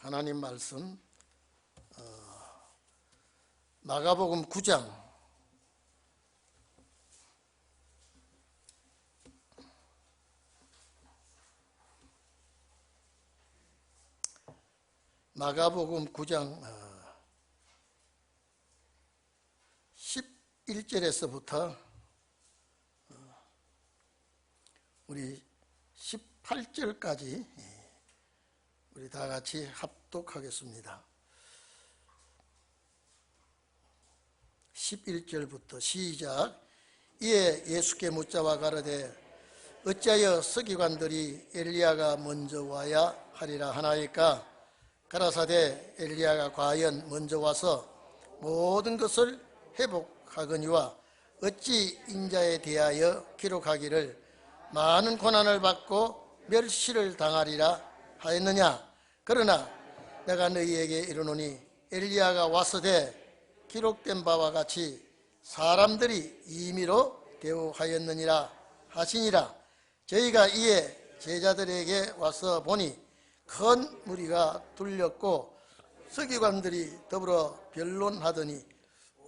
하나님 말씀 마가복음 9장 마가복음 9장 11절에서부터 우리 18절까지 우리 다 같이 합독하겠습니다. 11절부터 시작. 이에 예수께 묻자와 가라되 어찌하여 서기관들이 엘리야가 먼저 와야 하리라 하나이까? 가라사대 엘리야가 과연 먼저 와서 모든 것을 회복하거니와 어찌 인자에 대하여 기록하기를 많은 고난을 받고 멸시를 당하리라 하였느냐? 그러나 내가 너희에게 이르노니 엘리야가 왔으되 기록된 바와 같이 사람들이 임의로 대우하였느니라 하시니라. 저희가 이에 제자들에게 와서 보니 큰 무리가 둘렸고 서기관들이 더불어 변론하더니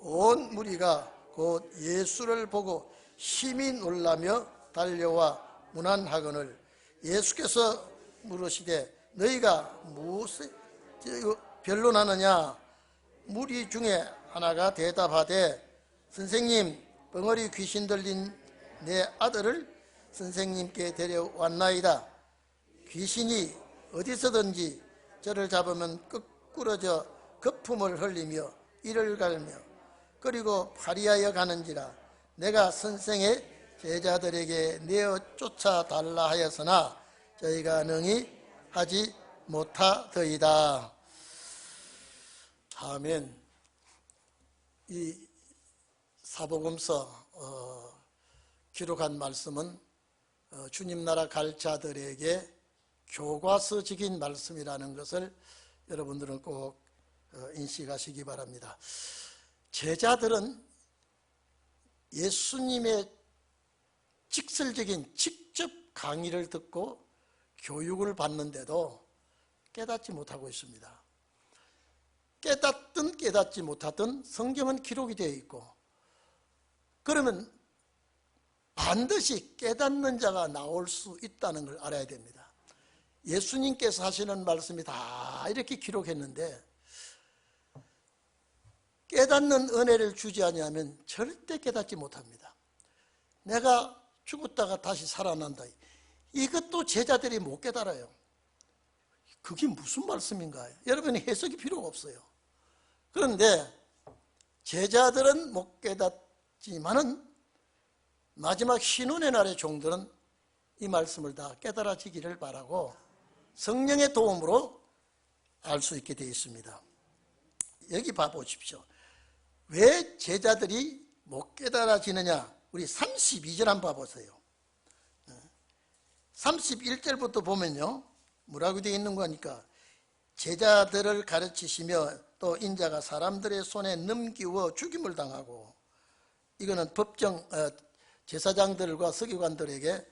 온 무리가 곧 예수를 보고 심히 놀라며 달려와 문안하거늘 예수께서 물으시되 너희가 무엇을 변론하느냐? 무리 중에 하나가 대답하되 선생님, 벙어리 귀신 들린 내 아들을 선생님께 데려왔나이다. 귀신이 어디서든지 저를 잡으면 끄꾸러져 거품을 흘리며 이를 갈며 그리고 파리하여 가는지라. 내가 선생의 제자들에게 내어 쫓아달라 하였으나 저희가 능히 하지 못하더이다. 아멘. 이 사복음서 기록한 말씀은 주님 나라 갈 자들에게 교과서적인 말씀이라는 것을 여러분들은 꼭 인식하시기 바랍니다. 제자들은 예수님의 직설적인 직접 강의를 듣고 교육을 받는데도 깨닫지 못하고 있습니다. 깨닫든 깨닫지 못하든 성경은 기록이 되어 있고, 그러면 반드시 깨닫는 자가 나올 수 있다는 걸 알아야 됩니다. 예수님께서 하시는 말씀이 다 이렇게 기록했는데 깨닫는 은혜를 주지 않으면 절대 깨닫지 못합니다. 내가 죽었다가 다시 살아난다, 이것도 제자들이 못 깨달아요. 그게 무슨 말씀인가요? 여러분이 해석이 필요가 없어요. 그런데 제자들은 못 깨닫지만은 마지막 신혼의 날의 종들은 이 말씀을 다 깨달아지기를 바라고 성령의 도움으로 알 수 있게 되어 있습니다. 여기 봐보십시오. 왜 제자들이 못 깨달아지느냐? 우리 32절 한번 봐보세요. 31절부터 보면요, 뭐라고 되어 있는 거니까 제자들을 가르치시며 또 인자가 사람들의 손에 넘기워 죽임을 당하고, 이거는 법정 제사장들과 서기관들에게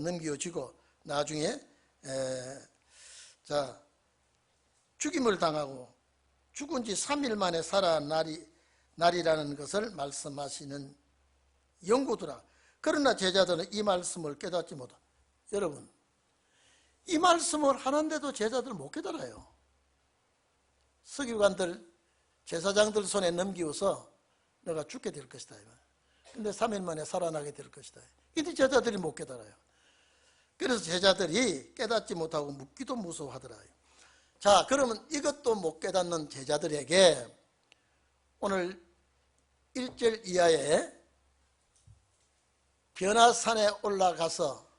넘겨지고 나중에 죽임을 당하고 죽은 지 3일 만에 살아나리라는 것을 말씀하시는 영구더라. 그러나 제자들은 이 말씀을 깨닫지 못하. 여러분, 이 말씀을 하는데도 제자들 못 깨달아요. 서기관들, 제사장들 손에 넘기워서 내가 죽게 될 것이다. 근데 3일 만에 살아나게 될 것이다. 이때 제자들이 못 깨달아요. 그래서 제자들이 깨닫지 못하고 묻기도 무서워하더라. 자, 그러면 이것도 못 깨닫는 제자들에게 오늘 1절 이하에 변화산에 올라가서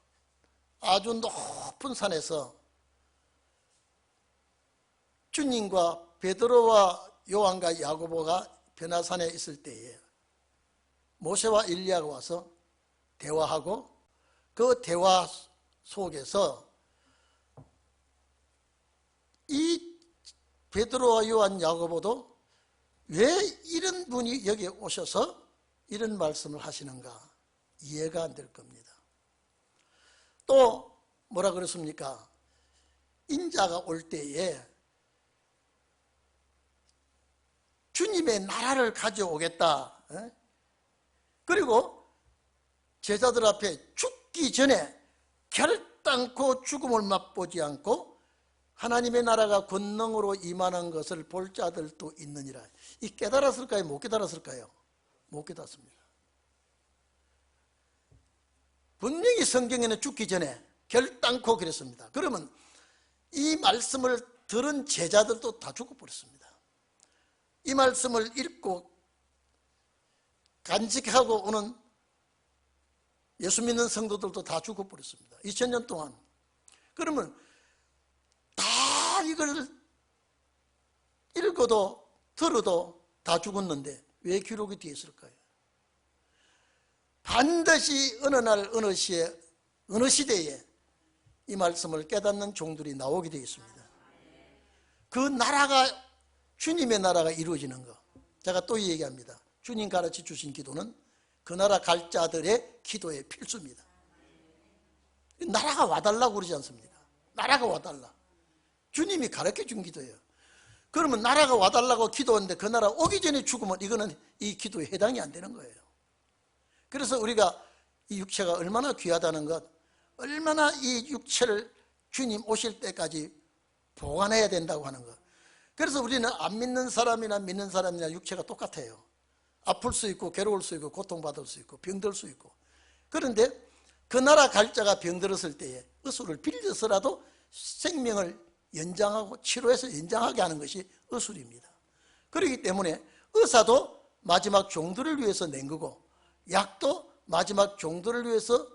아주 높은 산에서 주님과 베드로와 요한과 야고보가 변화산에 있을 때에 모세와 엘리야가 와서 대화하고 그 대화 속에서 이 베드로와 요한, 야고보도 왜 이런 분이 여기에 오셔서 이런 말씀을 하시는가 이해가 안 될 겁니다. 또 뭐라 그랬습니까? 인자가 올 때에 주님의 나라를 가져오겠다. 그리고 제자들 앞에 죽기 전에 결단코 죽음을 맛보지 않고 하나님의 나라가 권능으로 임하는 것을 볼 자들도 있느니라. 이 깨달았을까요? 못 깨달았을까요? 못 깨닫습니다. 분명히 성경에는 죽기 전에 결단코 그랬습니다. 그러면 이 말씀을 들은 제자들도 다 죽어버렸습니다. 이 말씀을 읽고 간직하고 오는 예수 믿는 성도들도 다 죽어버렸습니다. 2000년 동안. 그러면 다 이걸 읽어도 들어도 다 죽었는데 왜 기록이 뒤에 있을까요? 반드시 어느 날 어느 시에 어느 시대에 이 말씀을 깨닫는 종들이 나오게 되어 있습니다. 그 나라가 주님의 나라가 이루어지는 것. 제가 또 얘기합니다. 주님 가르쳐 주신 기도는 그 나라 갈 자들의 기도의 필수입니다. 나라가 와달라고 그러지 않습니까? 나라가 와달라. 주님이 가르쳐 준 기도예요. 그러면 나라가 와달라고 기도하는데 그 나라 오기 전에 죽으면 이거는 이 기도에 해당이 안 되는 거예요. 그래서 우리가 이 육체가 얼마나 귀하다는 것, 얼마나 이 육체를 주님 오실 때까지 보관해야 된다고 하는 것. 그래서 우리는 안 믿는 사람이나 믿는 사람이나 육체가 똑같아요. 아플 수 있고 괴로울 수 있고 고통받을 수 있고 병들 수 있고. 그런데 그 나라 갈 자가 병들었을 때에 의술을 빌려서라도 생명을 연장하고 치료해서 연장하게 하는 것이 의술입니다. 그렇기 때문에 의사도 마지막 종들을 위해서 낸 거고 약도 마지막 종들을 위해서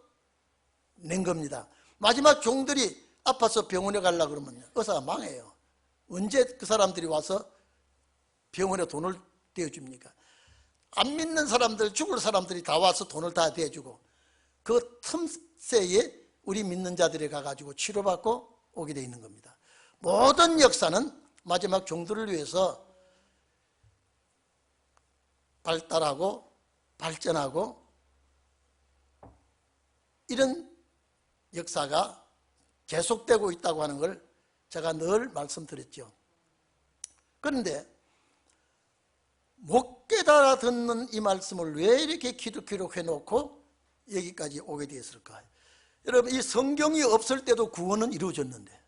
낸 겁니다. 마지막 종들이 아파서 병원에 가려고 그러면 의사가 망해요. 언제 그 사람들이 와서 병원에 돈을 대줍니까? 안 믿는 사람들, 죽을 사람들이 다 와서 돈을 다 대주고 그 틈새에 우리 믿는 자들이 가가지고 치료받고 오게 돼 있는 겁니다. 모든 역사는 마지막 종들을 위해서 발달하고 발전하고 이런 역사가 계속되고 있다고 하는 걸 제가 늘 말씀드렸죠. 그런데 못 깨달아 듣는 이 말씀을 왜 이렇게 기록해 놓고 여기까지 오게 되었을까요? 여러분, 이 성경이 없을 때도 구원은 이루어졌는데,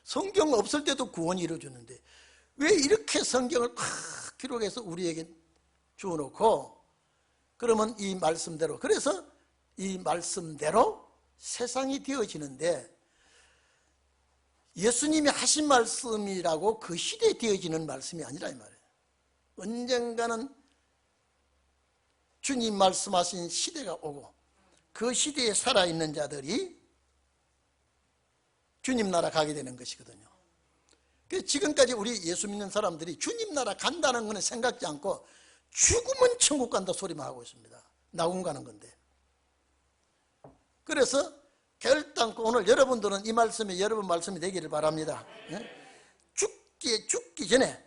성경 없을 때도 구원이 이루어졌는데 왜 이렇게 성경을 기록해서 우리에게 주어놓고 그러면 이 말씀대로, 그래서 이 말씀대로 세상이 되어지는데 예수님이 하신 말씀이라고 그 시대에 되어지는 말씀이 아니라 이 말이에요. 언젠가는 주님 말씀하신 시대가 오고 그 시대에 살아있는 자들이 주님 나라 가게 되는 것이거든요. 그래서 지금까지 우리 예수 믿는 사람들이 주님 나라 간다는 것은 생각지 않고 죽으면 천국 간다 소리만 하고 있습니다. 낙원 가는 건데. 그래서 결단코 오늘 여러분들은 이 말씀이 여러분 말씀이 되기를 바랍니다. 죽기 전에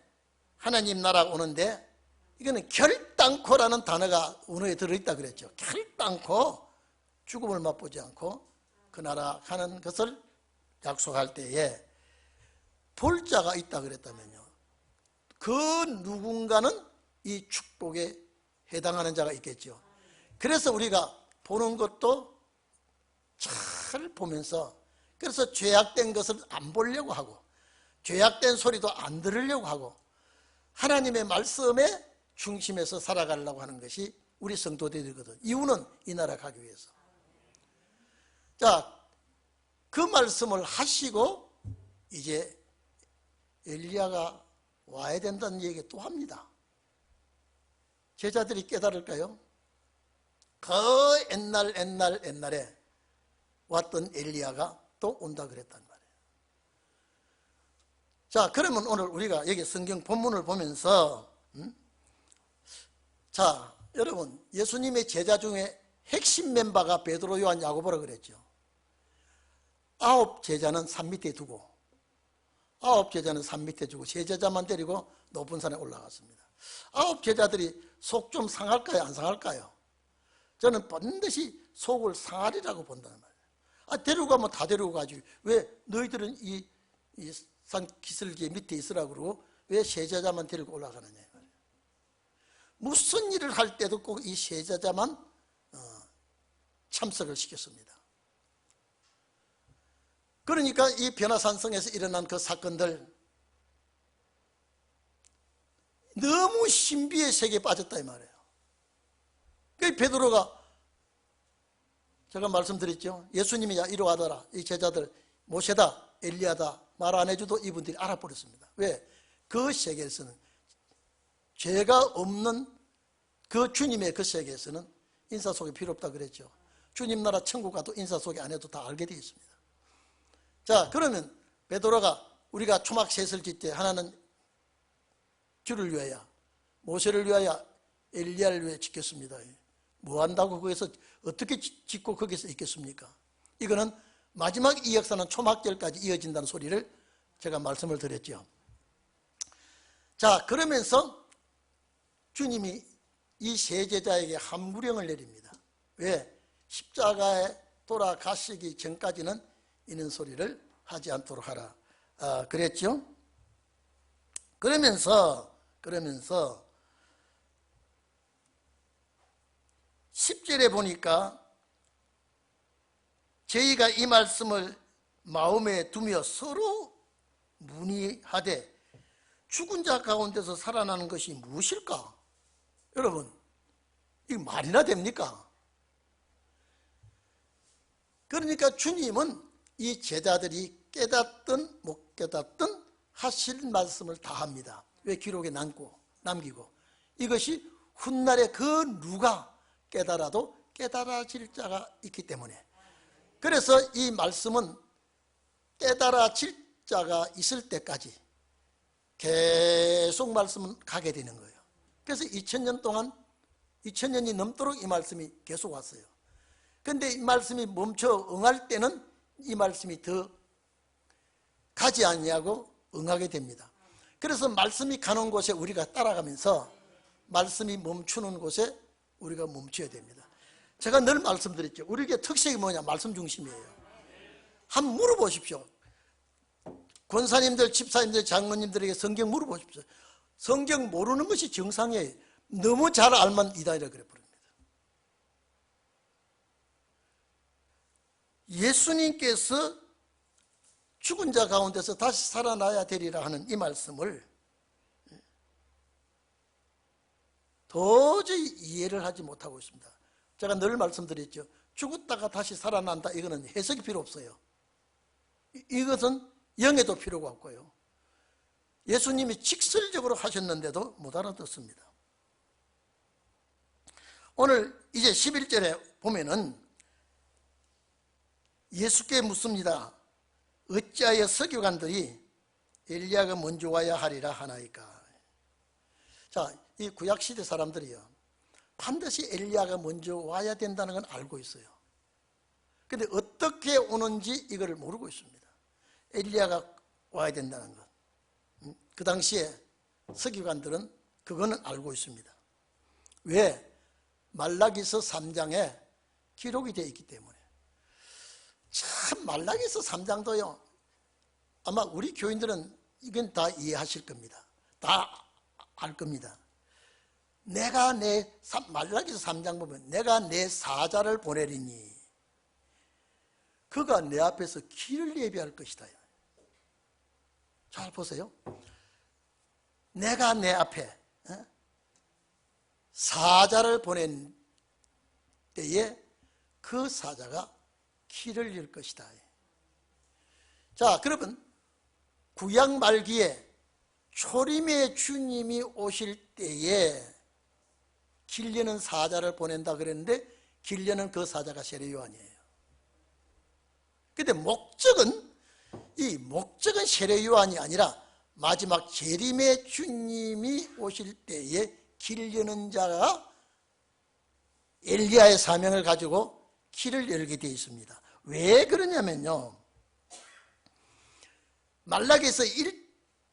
하나님 나라가 오는데 이거는 결단코라는 단어가 언어에 들어있다 그랬죠. 결단코 죽음을 맛보지 않고 그 나라 가는 것을 약속할 때에 볼 자가 있다 그랬다면요, 그 누군가는 이 축복에 해당하는 자가 있겠죠. 그래서 우리가 보는 것도 잘 보면서, 그래서 죄악된 것을 안 보려고 하고 죄악된 소리도 안 들으려고 하고 하나님의 말씀에 중심에서 살아가려고 하는 것이 우리 성도들이거든. 이유는 이 나라 가기 위해서. 자, 그 말씀을 하시고 이제 엘리야가 와야 된다는 얘기 또 합니다. 제자들이 깨달을까요? 그 옛날에 왔던 엘리야가 또 온다 그랬단 말이에요. 자, 그러면 오늘 우리가 여기 성경 본문을 보면서 자, 여러분, 예수님의 제자 중에 핵심 멤버가 베드로, 요한, 야고보라 그랬죠. 9 제자는 산 밑에 두고 9 제자는 산 밑에 두고 세 제자만 데리고 높은 산에 올라갔습니다. 9 제자들이 속 좀 상할까요? 안 상할까요? 저는 반드시 속을 상하리라고 본다는 말이에요. 데려가면 다 데려가지 왜 너희들은 이 산 기슭에 밑에 있으라고 그러고 왜 세 제자만 데리고 올라가느냐. 무슨 일을 할 때도 꼭 이 세 제자만 참석을 시켰습니다. 그러니까 이 변화산성에서 일어난 그 사건들 너무 신비의 세계에 빠졌다 이 말이에요. 그 베드로가 제가 말씀드렸죠. 예수님이 야 이리 와더라. 이 제자들 모세다 엘리야다 말 안 해줘도 이분들이 알아버렸습니다. 왜? 그 세계에서는 죄가 없는 그 주님의 그 세계에서는 인사소개 필요 없다 그랬죠. 주님 나라 천국 가도 인사소개 안 해도 다 알게 되어 있습니다. 자, 그러면 베드로가 우리가 초막셋을 짓 때 하나는 주를 위하여, 모세를 위하여, 엘리야를 위해 짓겠습니다. 뭐 한다고 거기서 어떻게 짓고 거기서 있겠습니까? 이거는 마지막 이 역사는 초막절까지 이어진다는 소리를 제가 말씀을 드렸죠. 자, 그러면서 주님이 이 세 제자에게 함구령을 내립니다. 왜? 십자가에 돌아가시기 전까지는 이는 소리를 하지 않도록 하라. 그랬죠? 그러면서 10절에 보니까 저희가 이 말씀을 마음에 두며 서로 문의하되 죽은 자 가운데서 살아나는 것이 무엇일까? 여러분, 이게 말이나 됩니까? 그러니까 주님은 이 제자들이 깨닫든 못 깨닫든 하실 말씀을 다 합니다. 왜? 기록에 남기고 이것이 훗날에 그 누가 깨달아도 깨달아질 자가 있기 때문에, 그래서 이 말씀은 깨달아질 자가 있을 때까지 계속 말씀은 가게 되는 거예요. 그래서 2000년 동안 2000년이 넘도록 이 말씀이 계속 왔어요. 그런데 이 말씀이 멈춰 응할 때는 이 말씀이 더 가지 않냐고 응하게 됩니다. 그래서 말씀이 가는 곳에 우리가 따라가면서 말씀이 멈추는 곳에 우리가 멈춰야 됩니다. 제가 늘 말씀드렸죠. 우리에게 특색이 뭐냐? 말씀 중심이에요. 한번 물어보십시오. 권사님들, 집사님들, 장로님들에게 성경 물어보십시오. 성경 모르는 것이 정상이에요. 너무 잘 알면 이단이라 그래 버립니다. 예수님께서 죽은 자 가운데서 다시 살아나야 되리라 하는 이 말씀을 도저히 이해를 하지 못하고 있습니다. 제가 늘 말씀드렸죠. 죽었다가 다시 살아난다, 이거는 해석이 필요 없어요. 이것은 영에도 필요가 없고요. 예수님이 직설적으로 하셨는데도 못 알아듣습니다. 오늘 이제 11절에 보면은 예수께 묻습니다. 어찌하여 서기관들이 엘리야가 먼저 와야 하리라 하나이까? 자, 이 구약시대 사람들이요, 반드시 엘리야가 먼저 와야 된다는 건 알고 있어요. 그런데 어떻게 오는지 이걸 모르고 있습니다. 엘리야가 와야 된다는 것, 그 당시에 서기관들은 그거는 알고 있습니다. 왜? 말라기서 3장에 기록이 되어 있기 때문에. 참, 말라기서 3장도요, 아마 우리 교인들은 이건 다 이해하실 겁니다. 다 알 겁니다. 말라기서 3장 보면 내가 내 사자를 보내리니 그가 내 앞에서 길을 예비할 것이다. 잘 보세요. 내가 내 앞에 사자를 보낸 때에 그 사자가 길을 열 것이다. 자, 그러면 구약 말기에 초림의 주님이 오실 때에 길 여는 사자를 보낸다 그랬는데 길 여는 그 사자가 세례 요한이에요. 근데 목적은 세례 요한이 아니라 마지막 재림의 주님이 오실 때에 길 여는 자가 엘리야의 사명을 가지고 길을 열게 되어 있습니다. 왜 그러냐면요, 말라기서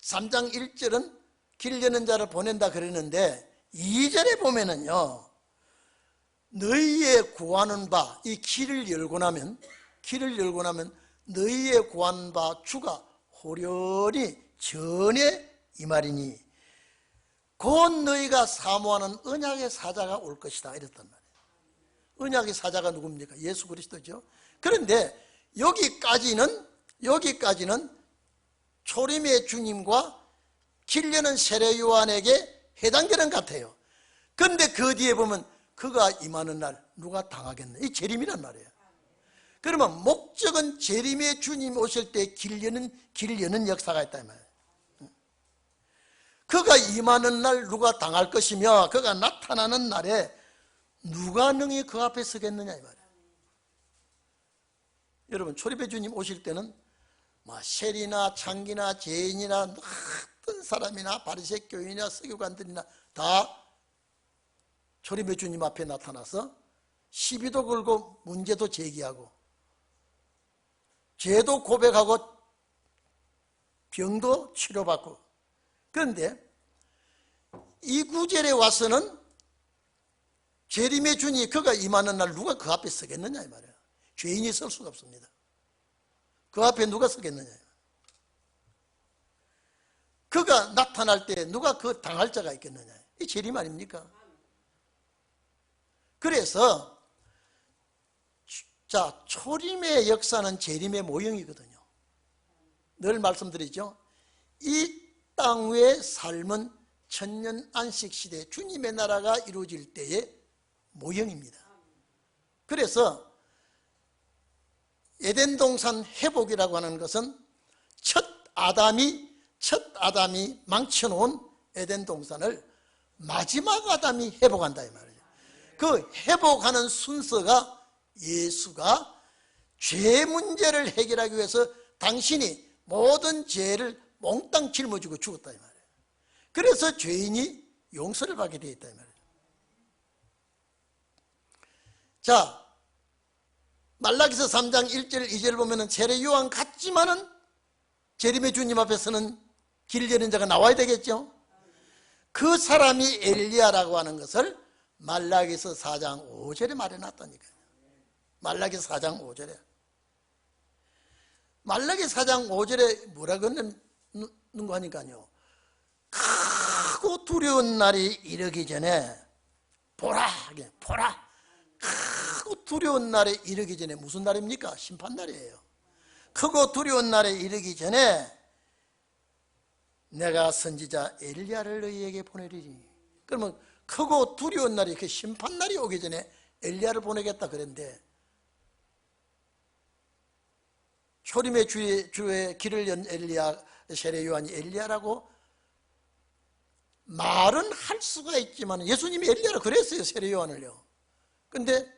3장 1절은 길 여는 자를 보낸다 그랬는데 2절에 보면은요, 너희의 구하는 바, 이 길을 열고 나면 너희의 구한 바 주가 호련히 전에 이 말이니, 곧 너희가 사모하는 언약의 사자가 올 것이다 이랬단 말이에요. 언약의 사자가 누굽니까? 예수 그리스도죠. 그런데 여기까지는 초림의 주님과 길 여는 세례 요한에게 해당되는 것 같아요. 그런데 그 뒤에 보면 그가 임하는 날 누가 당하겠나? 이 재림이란 말이에요. 그러면 목적은 재림의 주님 오실 때 길 여는 역사가 있다 이 말이에요. 그가 임하는 날 누가 당할 것이며 그가 나타나는 날에 누가 능히 그 앞에 서겠느냐 이 말이에요. 여러분 초림의 주님 오실 때는 세리나 창기나 죄인이나 어떤 사람이나 바리새 교인이나 서기관들이나 다 초림의 주님 앞에 나타나서 시비도 걸고 문제도 제기하고 죄도 고백하고 병도 치료받고. 그런데 이 구절에 와서는 재림의 주님 그가 임하는 날 누가 그 앞에 서겠느냐 이 말이에요. 죄인이 설 수가 없습니다. 그 앞에 누가 서겠느냐. 그가 나타날 때 누가 그 당할 자가 있겠느냐. 이 재림 아닙니까? 그래서 자, 초림의 역사는 재림의 모형이거든요. 늘 말씀드리죠. 이 땅 위의 삶은 천년 안식 시대 주님의 나라가 이루어질 때의 모형입니다. 그래서 에덴 동산 회복이라고 하는 것은 첫 아담이 망쳐놓은 에덴 동산을 마지막 아담이 회복한다 이 말이에요. 그 회복하는 순서가 예수가 죄 문제를 해결하기 위해서 당신이 모든 죄를 몽땅 짊어지고 죽었다 이 말이에요. 그래서 죄인이 용서를 받게 되어 있다 이 말이에요. 자, 말라기서 3장 1절 2절 보면은 세례 요한 같지만은 재림의 주님 앞에서는 길 여는 자가 나와야 되겠죠. 그 사람이 엘리야라고 하는 것을 말라기서 4장 5절에 말해놨다니까요. 말라기서 4장 5절에. 말라기서 4장 5절에 뭐라고 했는 거 하니까요. 크고 두려운 날이 이르기 전에 보라. 크고 두려운 날에 이르기 전에 무슨 날입니까? 심판날이에요. 크고 두려운 날에 이르기 전에 내가 선지자 엘리야를 너희에게 보내리니. 그러면 크고 두려운 날이 그 심판날이 오기 전에 엘리야를 보내겠다 그랬는데 초림의 주의 길을 연 엘리야 세례 요한이 엘리야라고 말은 할 수가 있지만 예수님이 엘리야라고 그랬어요. 세례 요한을요. 근데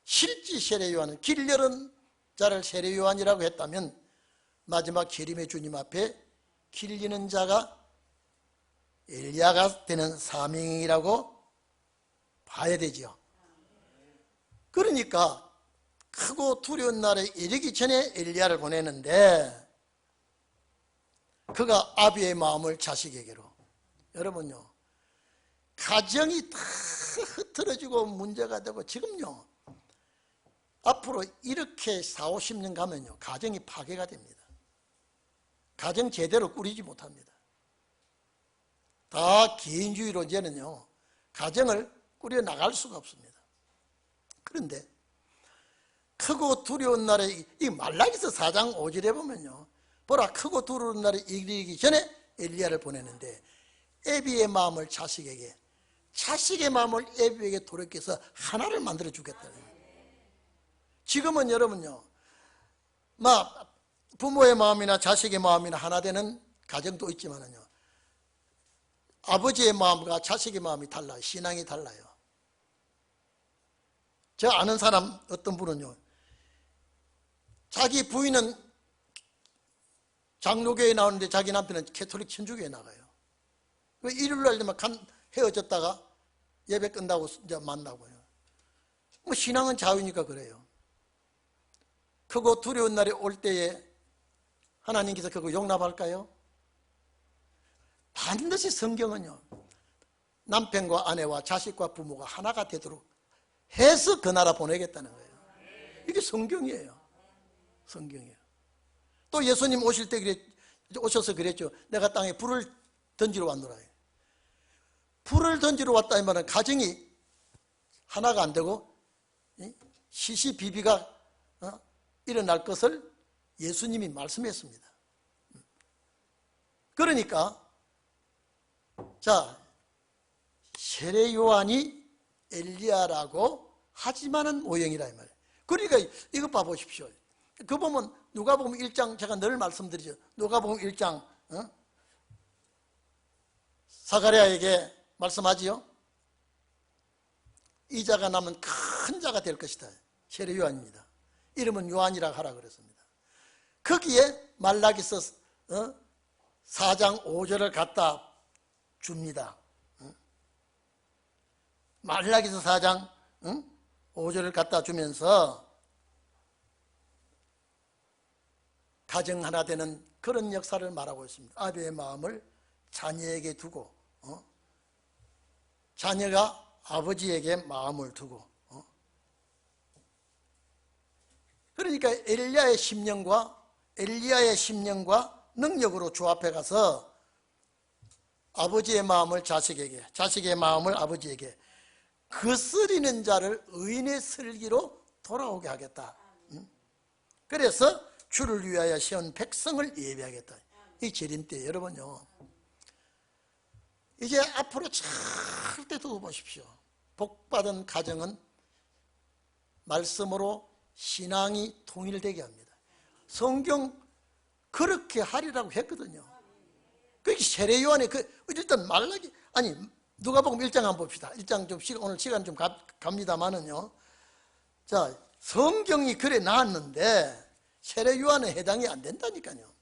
실제 세례 요한은 길 여는 자를 세례 요한이라고 했다면 마지막 재림의 주님 앞에 길 여는 자가 엘리야가 되는 사명이라고 봐야 되죠. 그러니까 크고 두려운 날에 이르기 전에 엘리야를 보내는데 그가 아비의 마음을 자식에게로. 여러분요, 가정이 다 흐트러지고 문제가 되고 지금요 앞으로 이렇게 40-50년 가면요 가정이 파괴가 됩니다. 가정 제대로 꾸리지 못합니다. 다 개인주의로 이제는요 가정을 꾸려 나갈 수가 없습니다. 그런데 크고 두려운 날에 이 말라기서 4장 5절에 보면요 보라 크고 두려운 날에 이르기 전에 엘리야를 보내는데 애비의 마음을 자식에게, 자식의 마음을 애비에게 돌이켜서 하나를 만들어 주겠다는 거예요. 지금은 여러분요 막 부모의 마음이나 자식의 마음이나 하나 되는 가정도 있지만은요 아버지의 마음과 자식의 마음이 달라요. 신앙이 달라요. 저 아는 사람 어떤 분은요 자기 부인은 장로교에 나오는데 자기 남편은 캐톨릭 천주교에 나가요. 일요일날 되면 헤어졌다가 예배 끝나고 이제 만나고요. 뭐 신앙은 자유니까 그래요. 크고 두려운 날이 올 때에 하나님께서 그거 용납할까요? 반드시 성경은요 남편과 아내와 자식과 부모가 하나가 되도록 해서 그 나라 보내겠다는 거예요. 이게 성경이에요. 성경이에요. 또 예수님 오실 때 오셔서 그랬죠. 내가 땅에 불을 던지러 왔노라. 불을 던지러 왔다 이 말은 가정이 하나가 안 되고 시시비비가 일어날 것을 예수님이 말씀했습니다. 그러니까 자, 세례 요한이 엘리야라고 하지만은 오형이라 이 말이에요. 그러니까 이거 봐보십시오. 그 보면 누가복음 1장 제가 늘 말씀드리죠. 누가복음 1장 사가랴에게 말씀하지요. 이 자가 남은 큰 자가 될 것이다. 세례 요한입니다. 이름은 요한이라 하라 그랬습니다. 거기에 말라기서 4장 5절을 갖다 줍니다. 말라기서 4장 5절을 갖다 주면서 가정 하나 되는 그런 역사를 말하고 있습니다. 아비의 마음을 자녀에게 두고 자녀가 아버지에게 마음을 두고 그러니까 엘리야의 심령과 능력으로 주 앞에 가서 아버지의 마음을 자식에게, 자식의 마음을 아버지에게 거스리는 자를 의인의 슬기로 돌아오게 하겠다. 그래서 주를 위하여 세운 백성을 예비하겠다. 이 재림 때 여러분요, 이제 앞으로 절대 두고 보십시오. 복받은 가정은 말씀으로 신앙이 통일되게 합니다. 성경 그렇게 하리라고 했거든요. 그게 세례 요한의 일단 말라기 아니 누가복음 1장 한번 봅시다. 1장 좀 오늘 시간 좀 갑니다만은요. 자, 성경이 그래 나왔는데 세례 요한은 해당이 안 된다니까요.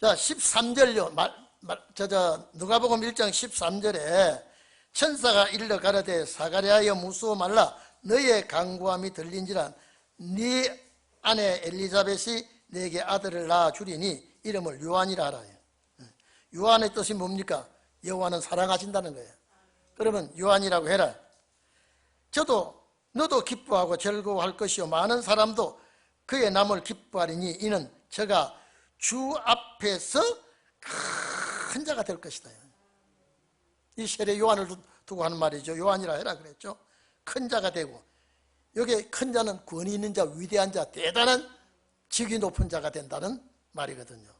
자, 13절요. 누가복음 1장 13절에 천사가 일러 가라되 사가랴여 무수어 말라 너의 간구함이 들린지라 네 아내 엘리사벳이 내게 아들을 낳아 주리니 이름을 요한이라 하라. 요한의 뜻이 뭡니까? 여호와는 사랑하신다는 거예요. 그러면 요한이라고 해라. 너도 기뻐하고 즐거워할 것이요 많은 사람도 그의 남을 기뻐하리니 이는 저가 주 앞에서 큰 자가 될 것이다. 이 세례 요한을 두고 하는 말이죠. 요한이라 해라 그랬죠. 큰 자가 되고, 여기에 큰 자는 권위 있는 자, 위대한 자, 대단한 직위 높은 자가 된다는 말이거든요.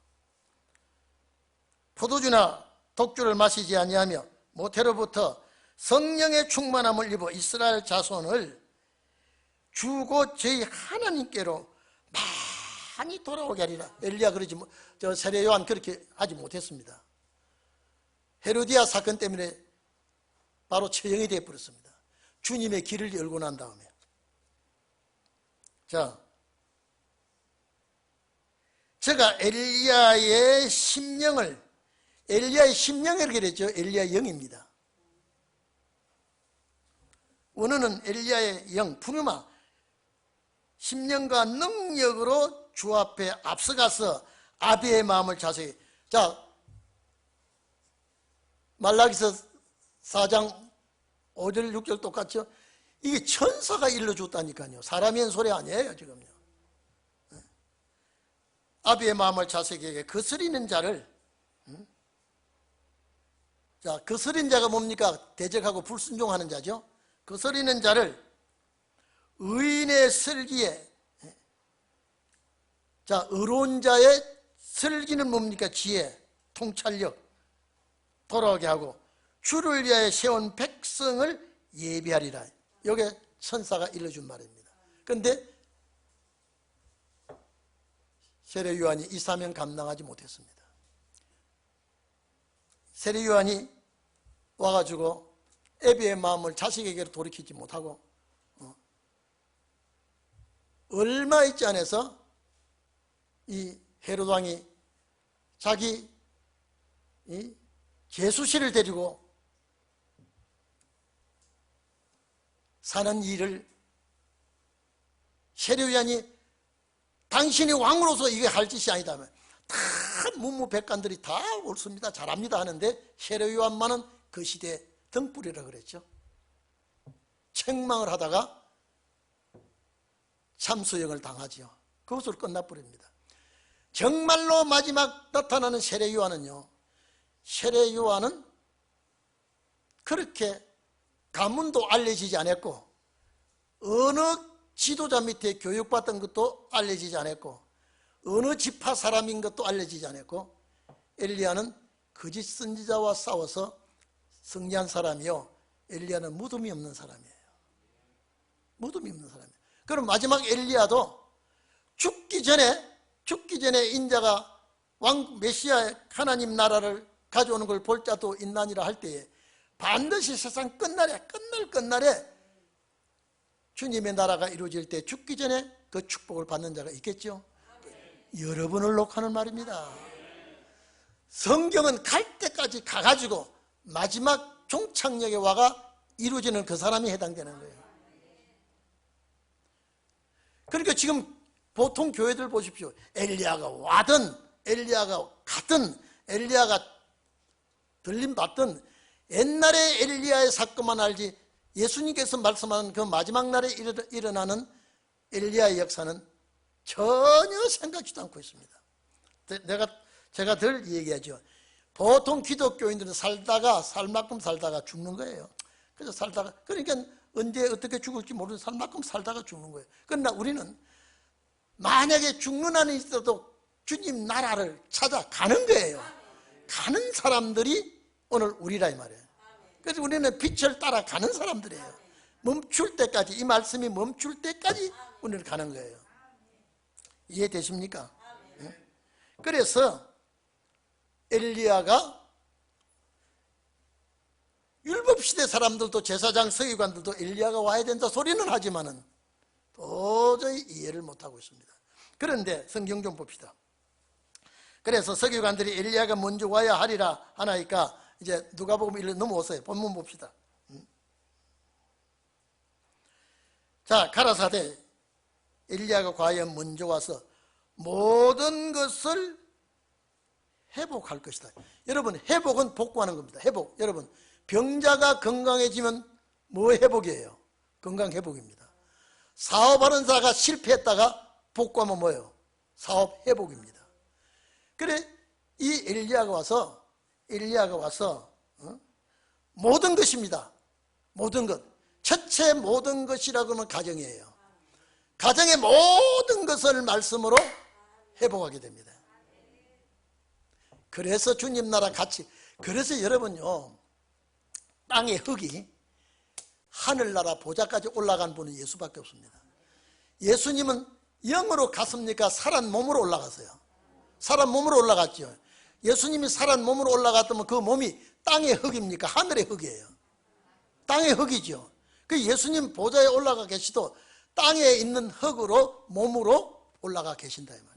포도주나 독주를 마시지 아니하며 모태로부터 성령의 충만함을 입어 이스라엘 자손을 주고 저희 하나님께로 많이 돌아오게 하리라. 엘리야 그러지 저 세례 요한 그렇게 하지 못했습니다. 헤로디아 사건 때문에 바로 처형이 되어 버렸습니다. 주님의 길을 열고 난 다음에. 자, 제가 엘리야의 심령을 이렇게 그랬죠. 엘리야 영입니다. 원어는 엘리야의 영, 푸르마, 심령과 능력으로 주 앞에 앞서가서 아비의 마음을 자세히. 자, 말라기서 4장 5절 6절 똑같죠. 이게 천사가 일러줬다니까요. 사람이 한 소리 아니에요 지금요. 아비의 마음을 자식에게 거스리는 자를, 자, 거스린 자가 뭡니까? 대적하고 불순종하는 자죠. 거스리는 자를 의인의 슬기에, 자, 의로운 자의 슬기는 뭡니까? 지혜, 통찰력, 돌아오게 하고 주를 위하여 세운 백성을 예비하리라. 이게 천사가 일러준 말입니다. 그런데 세례 요한이 이 사명 감당하지 못했습니다. 세례 요한이 와가지고 애비의 마음을 자식에게로 돌이키지 못하고 얼마 있지 않아서 이 헤롯 왕이 자기 제수씨를 데리고 사는 일을, 세례 요한이 당신이 왕으로서 이게 할 짓이 아니다면 다 문무백관들이 다 옳습니다, 잘합니다 하는데 세례 요한만은 그 시대에 등불이라 그랬죠. 책망을 하다가 참수형을 당하지요. 그것으로 끝나버립니다. 정말로 마지막 나타나는 세례 요한은요, 세례 요한은 그렇게 가문도 알려지지 않았고 어느 지도자 밑에 교육받던 것도 알려지지 않았고 어느 지파 사람인 것도 알려지지 않았고, 엘리야는 거짓 선지자와 싸워서 승리한 사람이요, 엘리야는 무덤이 없는 사람이에요. 무덤이 없는 사람이에요. 그럼 마지막 엘리야도 죽기 전에 인자가 왕 메시아 하나님 나라를 가져오는 걸 볼 자도 있나니라 할 때에 반드시 세상 끝날에 주님의 나라가 이루어질 때 죽기 전에 그 축복을 받는 자가 있겠죠. 여러분을 녹하는 말입니다. 성경은 갈 때까지 가가지고 마지막 종착역에 와가 이루어지는 그 사람이 해당되는 거예요. 그러니까 지금 보통 교회들 보십시오. 엘리야가 와든 엘리야가 가든 엘리야가 들림받든 옛날에 엘리야의 사건만 알지 예수님께서 말씀하는 그 마지막 날에 일어나는 엘리야의 역사는 전혀 생각지도 않고 있습니다. 제가 늘 얘기하죠. 보통 기독교인들은 살 만큼 살다가 죽는 거예요. 그래서 살다가, 그러니까 언제 어떻게 죽을지 모르는 살 만큼 살다가 죽는 거예요. 그러나 우리는 만약에 죽는 한이 있어도 주님 나라를 찾아가는 거예요. 가는 사람들이 오늘 우리라 이 말이에요. 그래서 우리는 빛을 따라가는 사람들이에요. 멈출 때까지, 이 말씀이 멈출 때까지 우리는 가는 거예요. 이해되십니까? 그래서 엘리야가 율법시대 사람들도 제사장 서기관들도 엘리야가 와야 된다 소리는 하지만은 도저히 이해를 못하고 있습니다. 그런데 성경 좀 봅시다. 그래서 서기관들이 엘리야가 먼저 와야 하리라 하나니까 이제 누가복음 1로 넘어오세요. 본문 봅시다. 자, 가라사대 엘리야가 과연 먼저 와서 모든 것을 회복할 것이다. 여러분, 회복은 복구하는 겁니다. 회복. 여러분, 병자가 건강해지면 뭐 회복이에요? 건강 회복입니다. 사업하는 자가 실패했다가 복구하면 뭐예요? 사업 회복입니다. 그래, 이 엘리야가 와서 모든 것입니다. 모든 것. 첫째 모든 것이라고는 가정이에요. 가정의 모든 것을 말씀으로 회복하게 됩니다. 그래서 주님 나라 같이, 그래서 여러분요, 땅의 흙이 하늘나라 보좌까지 올라간 분은 예수밖에 없습니다. 예수님은 영으로 갔습니까? 살한 몸으로 올라갔어요. 살한 몸으로 올라갔죠. 예수님이 살한 몸으로 올라갔다면 그 몸이 땅의 흙입니까? 하늘의 흙이에요. 땅의 흙이죠. 그 예수님 보좌에 올라가 계시도 땅에 있는 흙으로 몸으로 올라가 계신다 이 말이에요.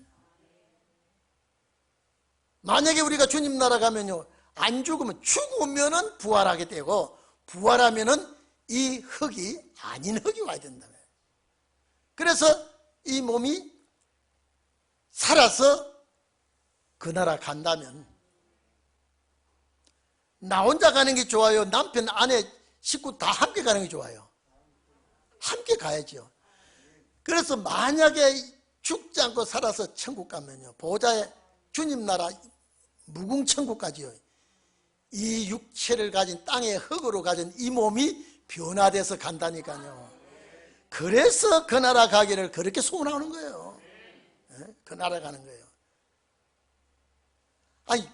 만약에 우리가 주님 나라 가면요, 안 죽으면은 부활하게 되고, 부활하면은 이 흙이 아닌 흙이 와야 된다. 그래서 이 몸이 살아서 그 나라 간다면 나 혼자 가는 게 좋아요? 남편, 아내, 식구 다 함께 가는 게 좋아요? 함께 가야죠. 그래서 만약에 죽지 않고 살아서 천국 가면요, 보좌에 주님 나라 무궁천국까지요, 이 육체를 가진 땅의 흙으로 가진 이 몸이 변화돼서 간다니까요. 그래서 그 나라 가기를 그렇게 소원하는 거예요. 그 나라 가는 거예요. 아니,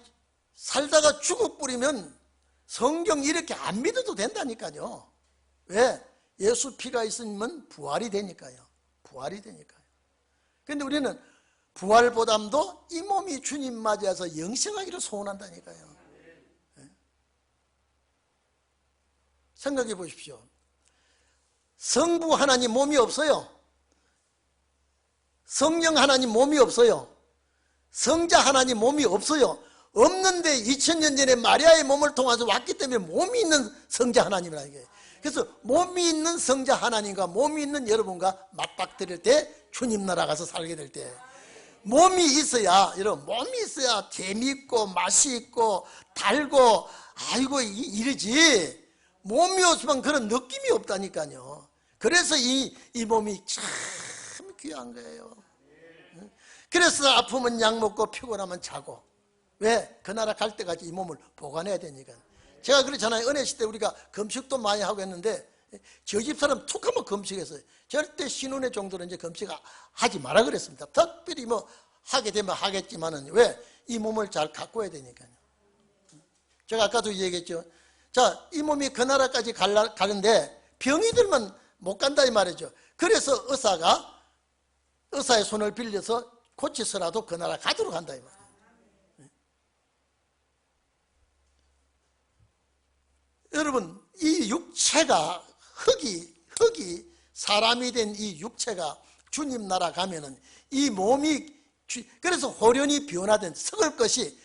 살다가 죽어 뿌리면 성경 이렇게 안 믿어도 된다니까요. 왜? 예수 피가 있으면 부활이 되니까요. 부활이 되니까요. 그런데 우리는 부활보담도 이 몸이 주님 맞이해서 영생하기를 소원한다니까요. 생각해 보십시오. 성부 하나님 몸이 없어요. 성령 하나님 몸이 없어요. 성자 하나님 몸이 없어요. 없는데 2000년 전에 마리아의 몸을 통해서 왔기 때문에 몸이 있는 성자 하나님이라 이게. 그래서 몸이 있는 성자 하나님과 몸이 있는 여러분과 맞닥뜨릴 때 주님 나라 가서 살게 될 때 몸이 있어야, 여러분, 몸이 있어야 재미있고 맛이 있고 달고 아이고 이러지, 몸이 없으면 그런 느낌이 없다니까요. 그래서 이 몸이 참 귀한 거예요. 그래서 아프면 약 먹고 피곤하면 자고. 왜? 그 나라 갈 때까지 이 몸을 보관해야 되니까. 제가 그렇잖아요. 은혜 시대 우리가 금식도 많이 하고 했는데 저 집 사람 툭 하면 금식했어요. 절대 신혼의 정도는 이제 금식 하지 마라 그랬습니다. 특별히 뭐 하게 되면 하겠지만은 왜? 이 몸을 잘 가꿔야 되니까요. 제가 아까도 얘기했죠. 자, 이 몸이 그 나라까지 가는데 병이 들면 못 간다 이 말이죠. 그래서 의사의 손을 빌려서 고치서라도 그 나라 가도록 한다 이 말이에요. 여러분, 이 육체가 흙이 사람이 된 이 육체가 주님 나라 가면은 이 몸이 그래서 호련히 변화된 썩을 것이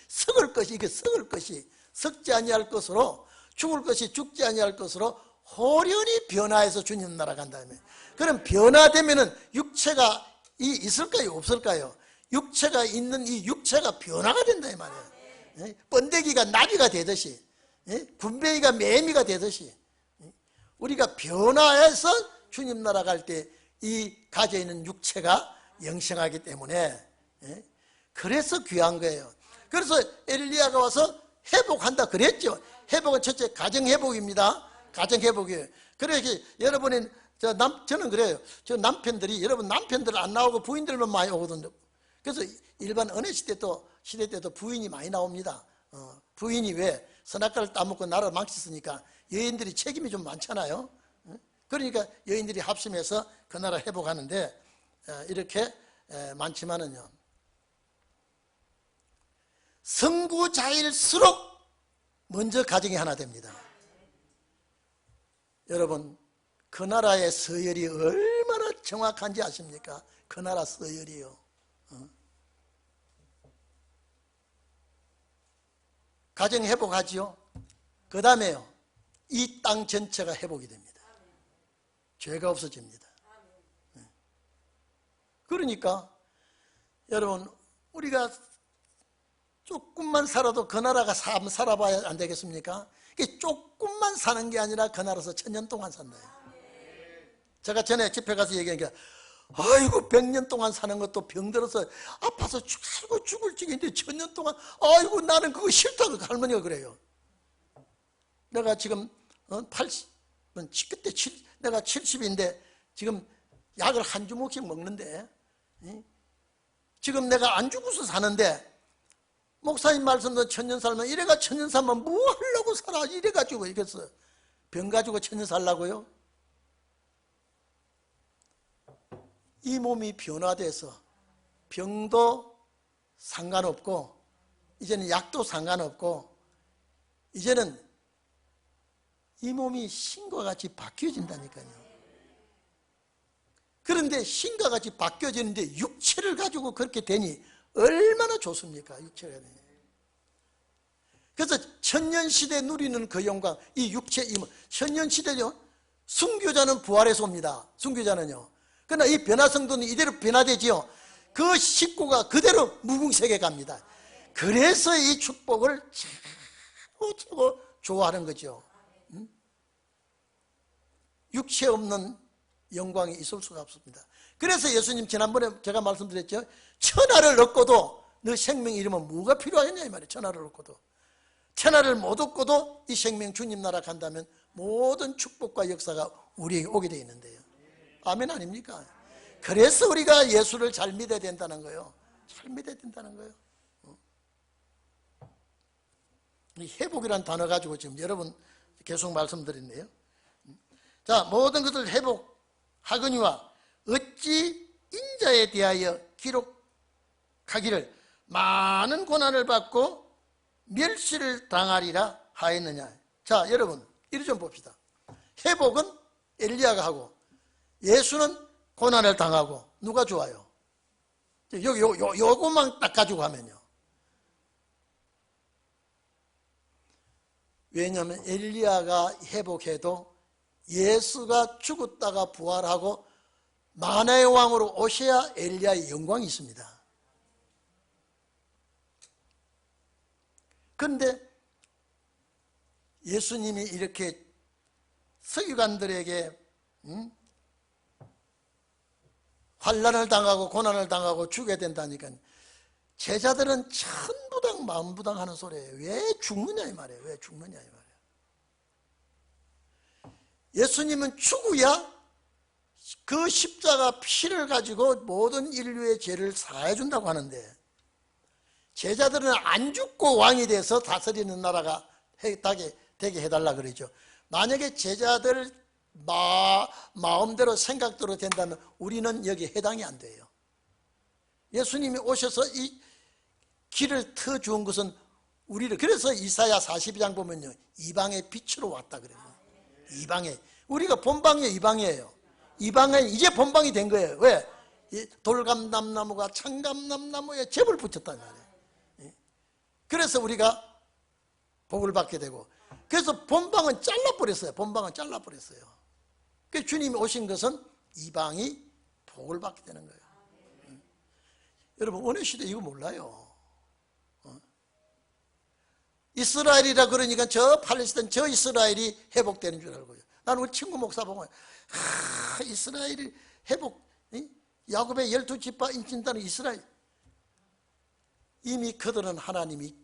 썩지 아니할 것으로 죽을 것이 죽지 아니할 것으로 호련히 변화해서 주님 나라 간다면, 그럼 변화되면은 육체가 있을까요 없을까요? 육체가 있는 이 육체가 변화가 된다 이 말이에요. 번데기가 나비가 되듯이, 군뱅이가 매미가 되듯이 우리가 변화해서 주님 나라 갈 때 이 가져있는 육체가 영생하기 때문에 그래서 귀한 거예요. 그래서 엘리야가 와서 회복한다 그랬죠. 회복은 첫째 가정회복입니다. 가정회복이에요. 그래서 여러분이 저는 그래요. 저 남편들이, 여러분 남편들 안 나오고 부인들만 많이 오거든요. 그래서 일반 은혜 시대 때도 부인이 많이 나옵니다. 부인이 왜? 선악과를 따먹고 나라를 망쳤으니까 여인들이 책임이 좀 많잖아요. 그러니까 여인들이 합심해서 그 나라 회복하는데 이렇게 많지만은요, 선구자일수록 먼저 가정이 하나 됩니다. 여러분, 그 나라의 서열이 얼마나 정확한지 아십니까? 그 나라 서열이요. 가정 회복하지요. 그 다음에요, 이 땅 전체가 회복이 됩니다. 죄가 없어집니다. 그러니까 여러분, 우리가 조금만 살아도 그 나라가 살아봐야 안 되겠습니까? 조금만 사는 게 아니라 그 나라에서 1000년 동안 산다. 제가 전에 집회 가서 얘기하니까, 아이고 100년 동안 사는 것도 병들어서 아파서 죽을 지경인데 1000년 동안, 아이고 나는 그거 싫다고 할머니가 그래요. 내가 지금 80, 그때 내가 70인데 지금 약을 한 주먹씩 먹는데, 지금 내가 안 죽어서 사는데, 목사님 말씀도 1000년 살면, 이래가 1000년 살면 뭐 하려고 살아? 이래가지고 이랬어요. 병 가지고 1000년 살라고요? 이 몸이 변화돼서 병도 상관없고, 이제는 약도 상관없고, 이제는 이 몸이 신과 같이 바뀌어진다니까요. 그런데 신과 같이 바뀌어지는데 육체를 가지고 그렇게 되니 얼마나 좋습니까? 육체가 되니. 그래서 천년시대 누리는 그 영광, 이 육체, 천년시대요, 순교자는 부활해서 옵니다. 순교자는요. 그러나 이 변화성도는 이대로 변화되지요. 그 식구가 그대로 무궁세계 갑니다. 그래서 이 축복을 최고 좋아하는 거죠. 육체 없는 영광이 있을 수가 없습니다. 그래서 예수님 지난번에 제가 말씀드렸죠. 천하를 얻고도 너 생명 잃으면 뭐가 필요하겠냐 이 말이에요. 천하를 얻고도. 천하를 못 얻고도 이 생명 주님 나라 간다면 모든 축복과 역사가 우리에게 오게 되어 있는데요. 아멘 아닙니까? 그래서 우리가 예수를 잘 믿어야 된다는 거예요. 잘 믿어야 된다는 거예요. 이 회복이라는 단어 가지고 지금 여러분 계속 말씀드렸네요. 자, 모든 것을 회복하거니와 어찌 인자에 대하여 기록하기를 많은 고난을 받고 멸시를 당하리라 하였느냐. 자, 여러분 이리 좀 봅시다. 회복은 엘리야가 하고 예수는 고난을 당하고 누가 좋아요? 요것만 딱 가지고 하면요. 왜냐하면 엘리야가 회복해도 예수가 죽었다가 부활하고 만화의 왕으로 오셔야 엘리야의 영광이 있습니다. 그런데 예수님이 이렇게 서기관들에게 환난을 당하고 고난을 당하고 죽게 된다니까. 제자들은 천부당 만부당 하는 소리예요. 왜 죽느냐 이 말이에요. 왜 죽느냐 이 말이에요. 예수님은 죽어야 그 십자가 피를 가지고 모든 인류의 죄를 사해준다고 하는데, 제자들은 안 죽고 왕이 돼서 다스리는 나라가 되게 해달라 그러죠. 만약에 제자들 마음대로 생각대로 된다면 우리는 여기에 해당이 안 돼요. 예수님이 오셔서 이 길을 터주은 것은 우리를, 그래서 이사야 42장 보면요, 이방의 빛으로 왔다 그래요. 이방에, 우리가 본방이에요. 이방이에요. 이방에 이제 본방이 된 거예요. 왜? 돌감람나무가 청감람나무에 잽을 붙였단 말이에요. 그래서 우리가 복을 받게 되고, 그래서 본방은 잘라버렸어요. 본방은 잘라버렸어요. 그래서 주님이 오신 것은 이방이 복을 받게 되는 거예요. 여러분, 어느 시대 이거 몰라요. 이스라엘이라 그러니까 저 팔레스타인, 저 이스라엘이 회복되는 줄 알고요. 나는 우리 친구 목사 보고 이스라엘이 회복, 야곱의 12지파 인친다는 이스라엘. 이미 그들은 하나님이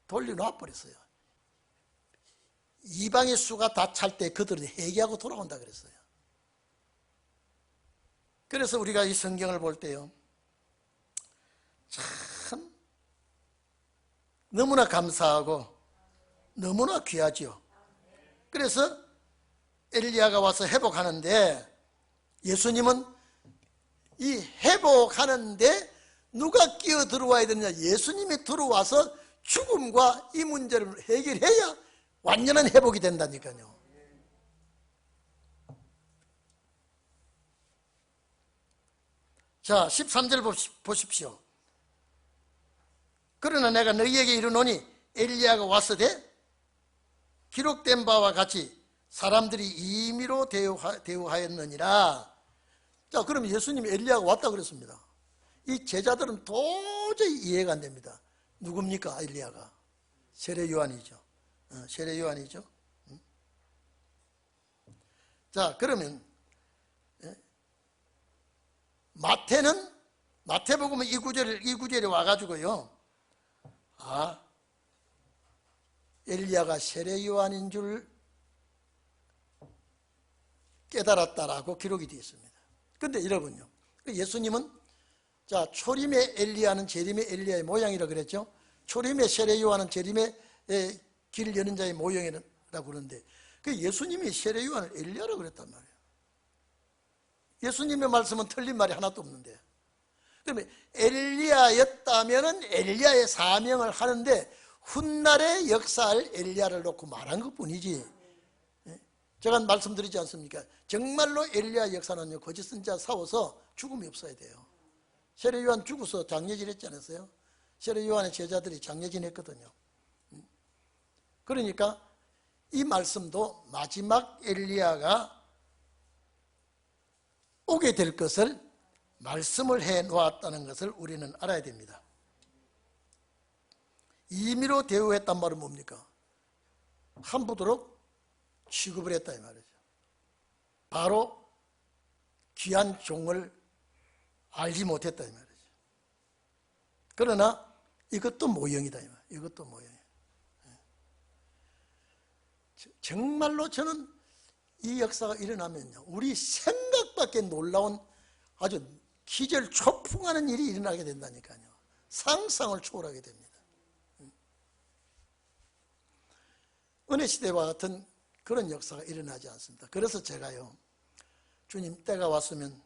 돌려놔버렸어요. 이방의 수가 다 찰 때 그들은 회개하고 돌아온다 그랬어요. 그래서 우리가 이 성경을 볼 때요, 참 너무나 감사하고 너무나 귀하죠. 그래서 엘리야가 와서 회복하는데, 예수님은 이 회복하는데 누가 끼어 들어와야 되느냐? 예수님이 들어와서 죽음과 이 문제를 해결해야 완전한 회복이 된다니까요. 자, 13절 보십시오. 그러나 내가 너희에게 이르노니 엘리야가 왔으되 기록된 바와 같이 사람들이 임의로 대우하였느니라. 자, 그럼 예수님이 엘리야가 왔다 그랬습니다. 이 제자들은 도저히 이해가 안 됩니다. 누굽니까? 엘리야가 세례 요한이죠. 세례 요한이죠. 자, 그러면 마태복음 이 구절에 와가지고요, 엘리야가 세례 요한인 줄 깨달았다라고 기록이 되어 있습니다. 그런데 여러분요, 예수님은, 자, 초림의 엘리야는 재림의 엘리야의 모양이라고 그랬죠. 초림의 세례 요한은 재림의 길 여는 자의 모형이라고 그러는데, 그 예수님이 세례 요한을 엘리야라고 그랬단 말이에요. 예수님의 말씀은 틀린 말이 하나도 없는데, 그러면 엘리야였다면은 엘리야의 사명을 하는데 훗날에 역사할 엘리야를 놓고 말한 것뿐이지, 제가 말씀드리지 않습니까? 정말로 엘리야 역사는요, 거짓 선지자 싸워서 죽음이 없어야 돼요. 세례 요한 죽어서 장례질 했지 않았어요? 세례 요한의 제자들이 장례질 했거든요. 그러니까 이 말씀도 마지막 엘리야가 오게 될 것을 말씀을 해 놓았다는 것을 우리는 알아야 됩니다. 임의로 대우했단 말은 뭡니까? 함부도록 취급을 했다 이 말이죠. 바로 귀한 종을 알지 못했다 이 말이죠. 그러나 이것도 모형이다 이 말. 이것도 모형이에요. 정말로 저는 이 역사가 일어나면요, 우리 생각밖에 놀라운 아주 기절초풍하는 일이 일어나게 된다니까요. 상상을 초월하게 됩니다. 은혜시대와 같은 그런 역사가 일어나지 않습니다. 그래서 제가요, 주님 때가 왔으면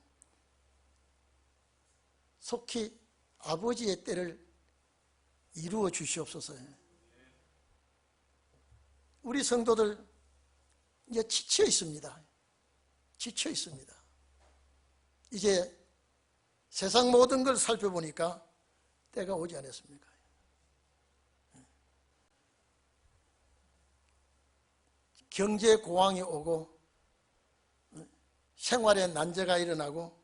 속히 아버지의 때를 이루어 주시옵소서. 우리 성도들 이제 지쳐 있습니다. 지쳐 있습니다. 이제 세상 모든 걸 살펴보니까 때가 오지 않았습니까? 경제 고황이 오고 생활에 난제가 일어나고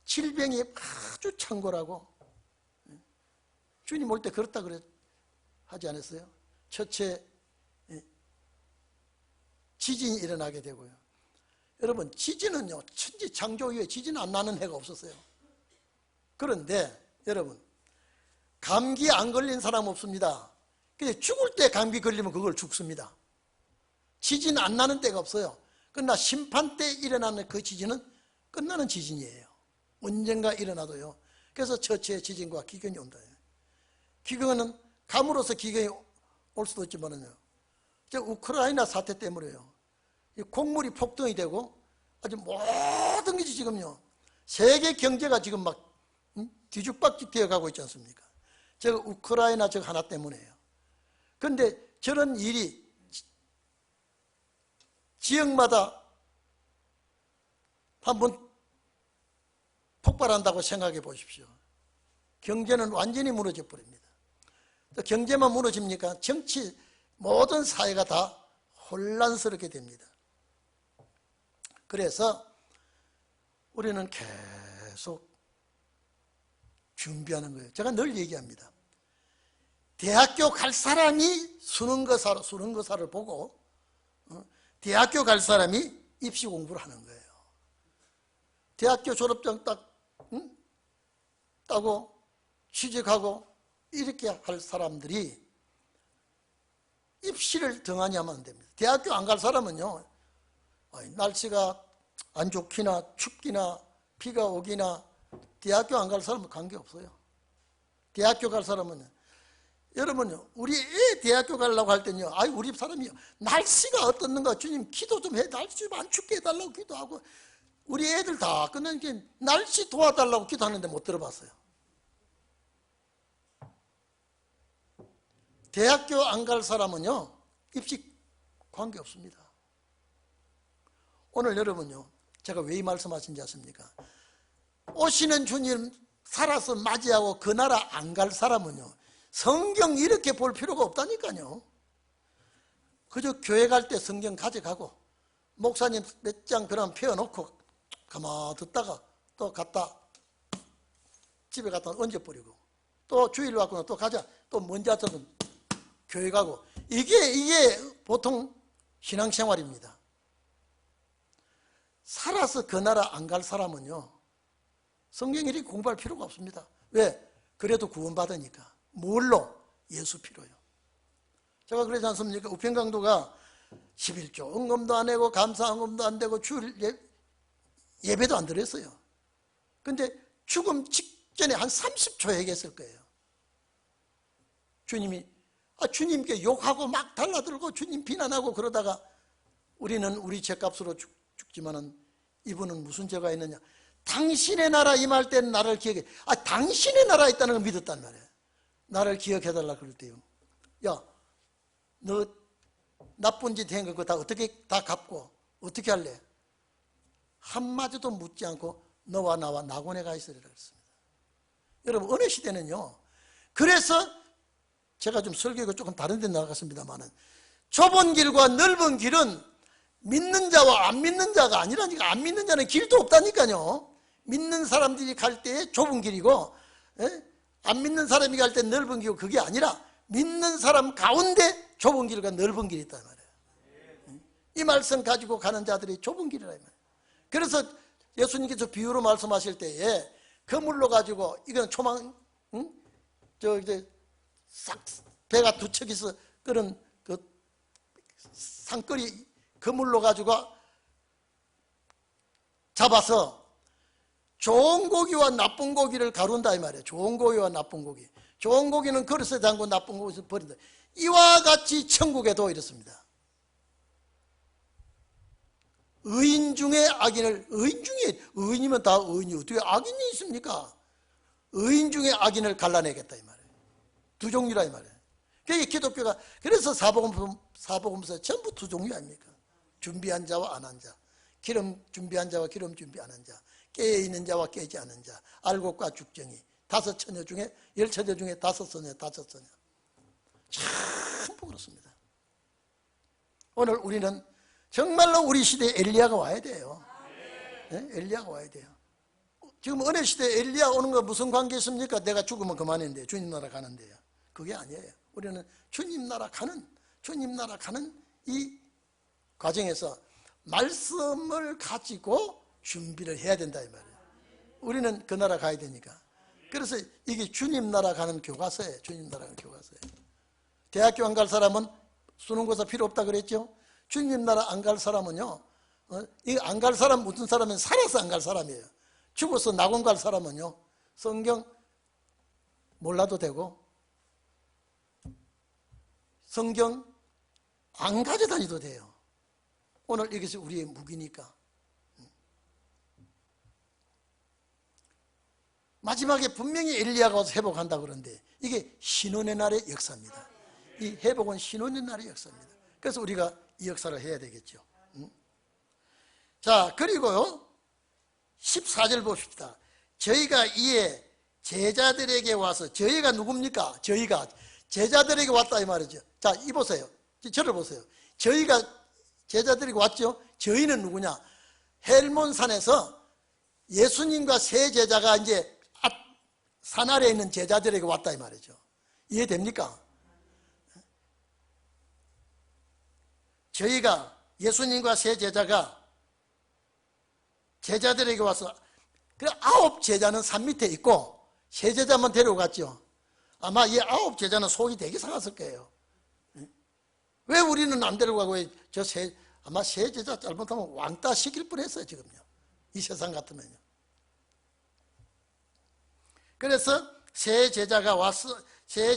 질병이 아주 창궐하고, 주님 올 때 그렇다 하지 않았어요? 첫째 지진이 일어나게 되고요. 여러분 지진은요 천지 창조 이후에 지진 안 나는 해가 없었어요. 그런데 여러분 감기 안 걸린 사람 없습니다. 근데 죽을 때 감기 걸리면 그걸 죽습니다. 지진 안 나는 때가 없어요. 그러나 심판 때 일어나는 그 지진은 끝나는 지진이에요. 언젠가 일어나도요. 그래서 처처의 지진과 기근이 온다. 기근은 감으로써 기근이 올 수도 있지만요. 우크라이나 사태 때문에요. 이 곡물이 폭등이 되고 아주 모든 것이 지금요. 세계 경제가 지금 막 뒤죽박죽 되어가고 있지 않습니까? 저 우크라이나 저 하나 때문에요. 그런데 저런 일이 지역마다 한번 폭발한다고 생각해 보십시오. 경제는 완전히 무너져 버립니다. 또 경제만 무너집니까? 정치 모든 사회가 다 혼란스럽게 됩니다. 그래서 우리는 계속 준비하는 거예요. 제가 늘 얘기합니다. 대학교 갈 사람이 수능고사를 보고 대학교 갈 사람이 입시 공부를 하는 거예요. 대학교 졸업증 따고 취직하고 이렇게 할 사람들이 입시를 등한히 하면 안 됩니다. 대학교 안 갈 사람은요, 날씨가 안 좋기나 춥기나 비가 오기나 대학교 안 갈 사람은 관계없어요. 대학교 갈 사람은 여러분요, 우리 애 대학교 가려고 할 때는요, 우리 사람이 날씨가 어떻는가 주님 기도 좀 해, 날씨 좀 안 춥게 해달라고 기도하고, 우리 애들 다 끝나니까 날씨 도와달라고 기도하는데 못 들어봤어요. 대학교 안 갈 사람은요, 입시 관계없습니다. 오늘 여러분요, 제가 왜 이 말씀하신지 아십니까? 오시는 주님 살아서 맞이하고 그 나라 안 갈 사람은요, 성경 이렇게 볼 필요가 없다니까요. 그저 교회 갈 때 성경 가져가고 목사님 몇 장 그럼 펴놓고 가만 듣다가 또 갔다 집에 갔다 얹어버리고 또 주일 왔구나 또 가자 또 먼저 왔으면 교회 가고 이게 보통 신앙생활입니다. 살아서 그 나라 안 갈 사람은요, 성경 이렇게 공부할 필요가 없습니다. 왜? 그래도 구원받으니까. 뭘로? 예수 피로요. 제가 그러지 않습니까? 우편강도가 11조 헌금도 안 하고 감사 헌금도 안 되고 주일 예배도 안 드렸어요. 근데 죽음 직전에 한 30초 얘기했을 거예요. 주님이 주님께 욕하고 막 달라들고 주님 비난하고 그러다가 우리는 우리 죄값으로 죽지만은 이분은 무슨 죄가 있느냐? 당신의 나라 임할 때는 나를 기억해. 당신의 나라 있다는 걸 믿었단 말이에요. 나를 기억해달라 그럴 때요. 야, 너 나쁜 짓 한 거 다 어떻게 다 갚고 어떻게 할래? 한마디도 묻지 않고 너와 나와 낙원에 가 있으리라 그랬습니다. 여러분 어느 시대는요. 그래서 제가 좀 설교가 조금 다른 데 나갔습니다만은 좁은 길과 넓은 길은 믿는 자와 안 믿는 자가 아니라니까. 안 믿는 자는 길도 없다니까요. 믿는 사람들이 갈 때 좁은 길이고 안 믿는 사람이 갈 때 넓은 길이고 그게 아니라 믿는 사람 가운데 좁은 길과 넓은 길이 있단 말이에요. 이 말씀 가지고 가는 자들이 좁은 길이라 말이에요. 그래서 예수님께서 비유로 말씀하실 때에 그물로 가지고 이건 초망 이제 싹 배가 두 척이서 끓은 그 상거리 그물로 가지고 잡아서 좋은 고기와 나쁜 고기를 가룬다 이 말이에요. 좋은 고기와 나쁜 고기. 좋은 고기는 그릇에 담고 나쁜 고기는 버린다. 이와 같이 천국에도 이렇습니다. 의인 중에 악인을, 의인 중에, 의인이면 다 의인이 어떻게 악인이 있습니까? 의인 중에 악인을 갈라내겠다 이 말이에요. 두 종류라 이 말이에요. 그게 기독교가, 그래서 사복음서 전부 두 종류 아닙니까? 준비한 자와 안 한 자, 기름 준비한 자와 기름 준비 안 한 자, 깨어있는 자와 깨지 않은 자, 알곡과 죽정이, 5 처녀 중에 10 처녀 중에 5 처녀, 5 처녀. 전부 그렇습니다. 오늘 우리는 정말로 우리 시대에 엘리야가 와야 돼요. 네? 엘리야가 와야 돼요. 지금 어느 시대에 엘리야 오는 거 무슨 관계 있습니까? 내가 죽으면 그만인데 주님 나라 가는데요. 그게 아니에요. 우리는 주님 나라 가는 이 과정에서 말씀을 가지고 준비를 해야 된다 이 말이에요. 우리는 그 나라 가야 되니까. 그래서 이게 주님 나라 가는 교과서예요. 주님 나라 가는 교과서예요. 대학교 안 갈 사람은 수능고사 필요 없다 그랬죠. 주님 나라 안 갈 사람은요, 이 안 갈 사람 무슨 사람은 살아서 안 갈 사람이에요. 죽어서 낙원 갈 사람은요, 성경 몰라도 되고 성경 안 가져다니도 돼요. 오늘 이것이 우리의 무기니까. 마지막에 분명히 엘리야가 와서 회복한다 그러는데 이게 신혼의 날의 역사입니다. 이 회복은 신혼의 날의 역사입니다. 그래서 우리가 이 역사를 해야 되겠죠. 자, 그리고요 14절 봅시다. 저희가 이에 제자들에게 와서, 저희가 누굽니까? 저희가 제자들에게 왔다 이 말이죠. 자, 이 보세요. 저를 보세요. 저희가 제자들에게 왔죠. 저희는 누구냐? 헬몬산에서 예수님과 세 제자가 이제 산 아래에 있는 제자들에게 왔다 이 말이죠. 이해됩니까? 저희가 예수님과 세 제자가 제자들에게 와서, 그래 9 제자는 산 밑에 있고 세 제자만 데려갔죠. 아마 이 9 제자는 속이 되게 상했을 거예요. 왜 우리는 안 데려가고 아마 세 제자 잘못하면 왕따 시킬 뻔했어요 지금요. 이 세상 같으면요. 그래서 세 제자가 와서, 세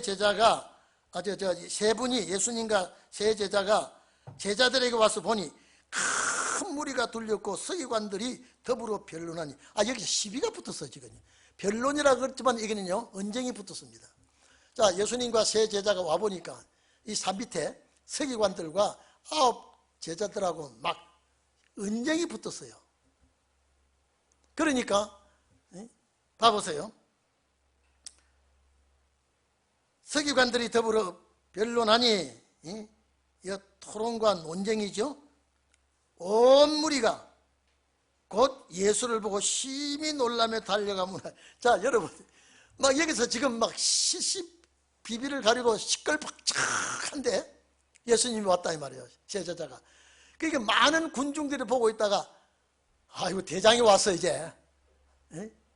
분이, 예수님과 세 제자가 제자들에게 와서 보니 큰 무리가 둘렸고 서기관들이 더불어 변론하니, 여기 시비가 붙었어요 지금. 변론이라 그랬지만 이게는요 언쟁이 붙었습니다. 자, 예수님과 세 제자가 와 보니까 이 산 밑에 서기관들과 9 제자들하고 막 언쟁이 붙었어요. 그러니까 봐보세요. 서기관들이 더불어 변론하니 이 토론과 논쟁이죠. 온 무리가 곧 예수를 보고 심히 놀라며 달려가면, 자 여러분 막 여기서 지금 막 비비를 가리고 시끌벅적한데 예수님이 왔다 이 말이에요. 제자자가. 그러니까 많은 군중들이 보고 있다가 아이고 대장이 왔어 이제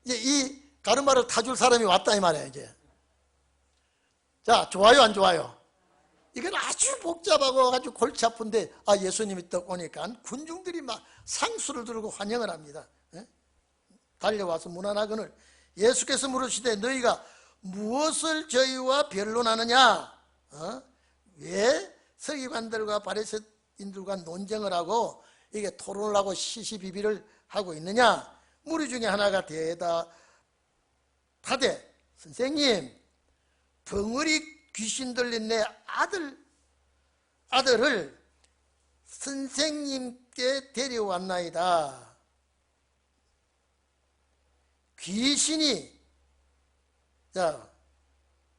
이 가르마를 타줄 사람이 왔다 이 말이에요 이제. 자, 좋아요 안 좋아요? 이건 아주 복잡하고 아주 골치 아픈데 예수님이 딱 오니까 군중들이 막 상수를 들고 환영을 합니다. 달려와서 문안하거늘 예수께서 물으시되 너희가 무엇을 저희와 변론하느냐? 왜 서기관들과 바리새인들과 논쟁을 하고 이게 토론을 하고 시시비비를 하고 있느냐? 무리 중에 하나가 대답하되 선생님, 벙어리 귀신 들린 내 아들을 선생님께 데려왔나이다. 귀신이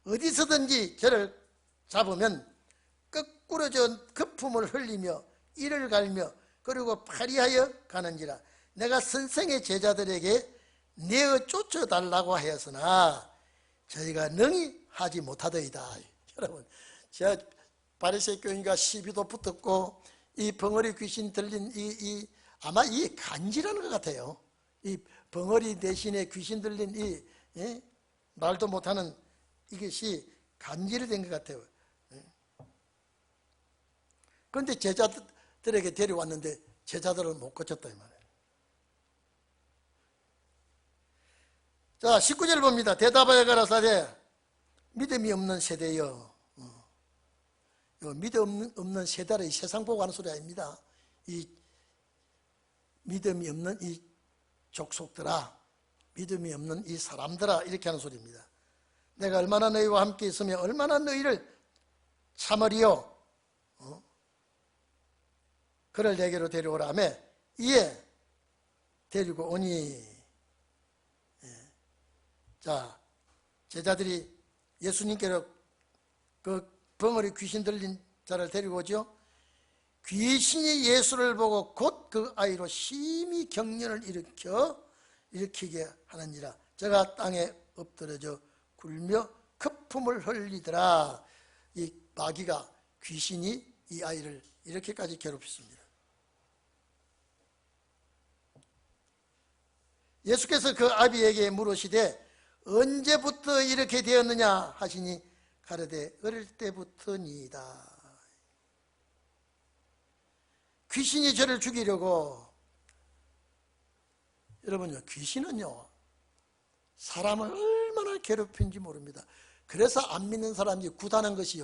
어디서든지 저를 잡으면 거꾸로 저 거품을 흘리며 이를 갈며 그리고 파리하여 가는지라. 내가 선생의 제자들에게 내어 쫓아달라고 하였으나 저희가 능히 하지 못하더이다. 여러분, 제가 바리새 교인과 시비도 붙었고 이 벙어리 귀신 들린 아마 이 간지라는 것 같아요. 이 벙어리 대신에 귀신 들린 말도 못하는 이것이 간지를 된 것 같아요. 그런데 제자들에게 데려왔는데 제자들은 못 고쳤다 이 말이에요. 자, 19절 봅니다. 대답하여 가라사대 믿음이 없는 세대여. 믿음 없는 세대라 이 세상 보고 하는 소리 아닙니다. 이 믿음이 없는 이 족속들아, 믿음이 없는 이 사람들아, 이렇게 하는 소리입니다. 내가 얼마나 너희와 함께 있으며 얼마나 너희를 참으리요. 그를 내게로 데려오라 하며 이에 데리고 오니. 자, 제자들이 예수님께로 그 벙어리 귀신 들린 자를 데리고 오죠. 귀신이 예수를 보고 곧 그 아이로 심히 경련을 일으키게 하느니라. 저가 땅에 엎드려져 굴며 거품을 흘리더라. 이 마귀가, 귀신이 이 아이를 이렇게까지 괴롭혔습니다. 예수께서 그 아비에게 물으시되 언제부터 이렇게 되었느냐 하시니 가로되 어릴 때부터니이다. 귀신이 저를 죽이려고, 여러분요, 귀신은요 사람을 얼마나 괴롭힌지 모릅니다. 그래서 안 믿는 사람이 굿하는 것이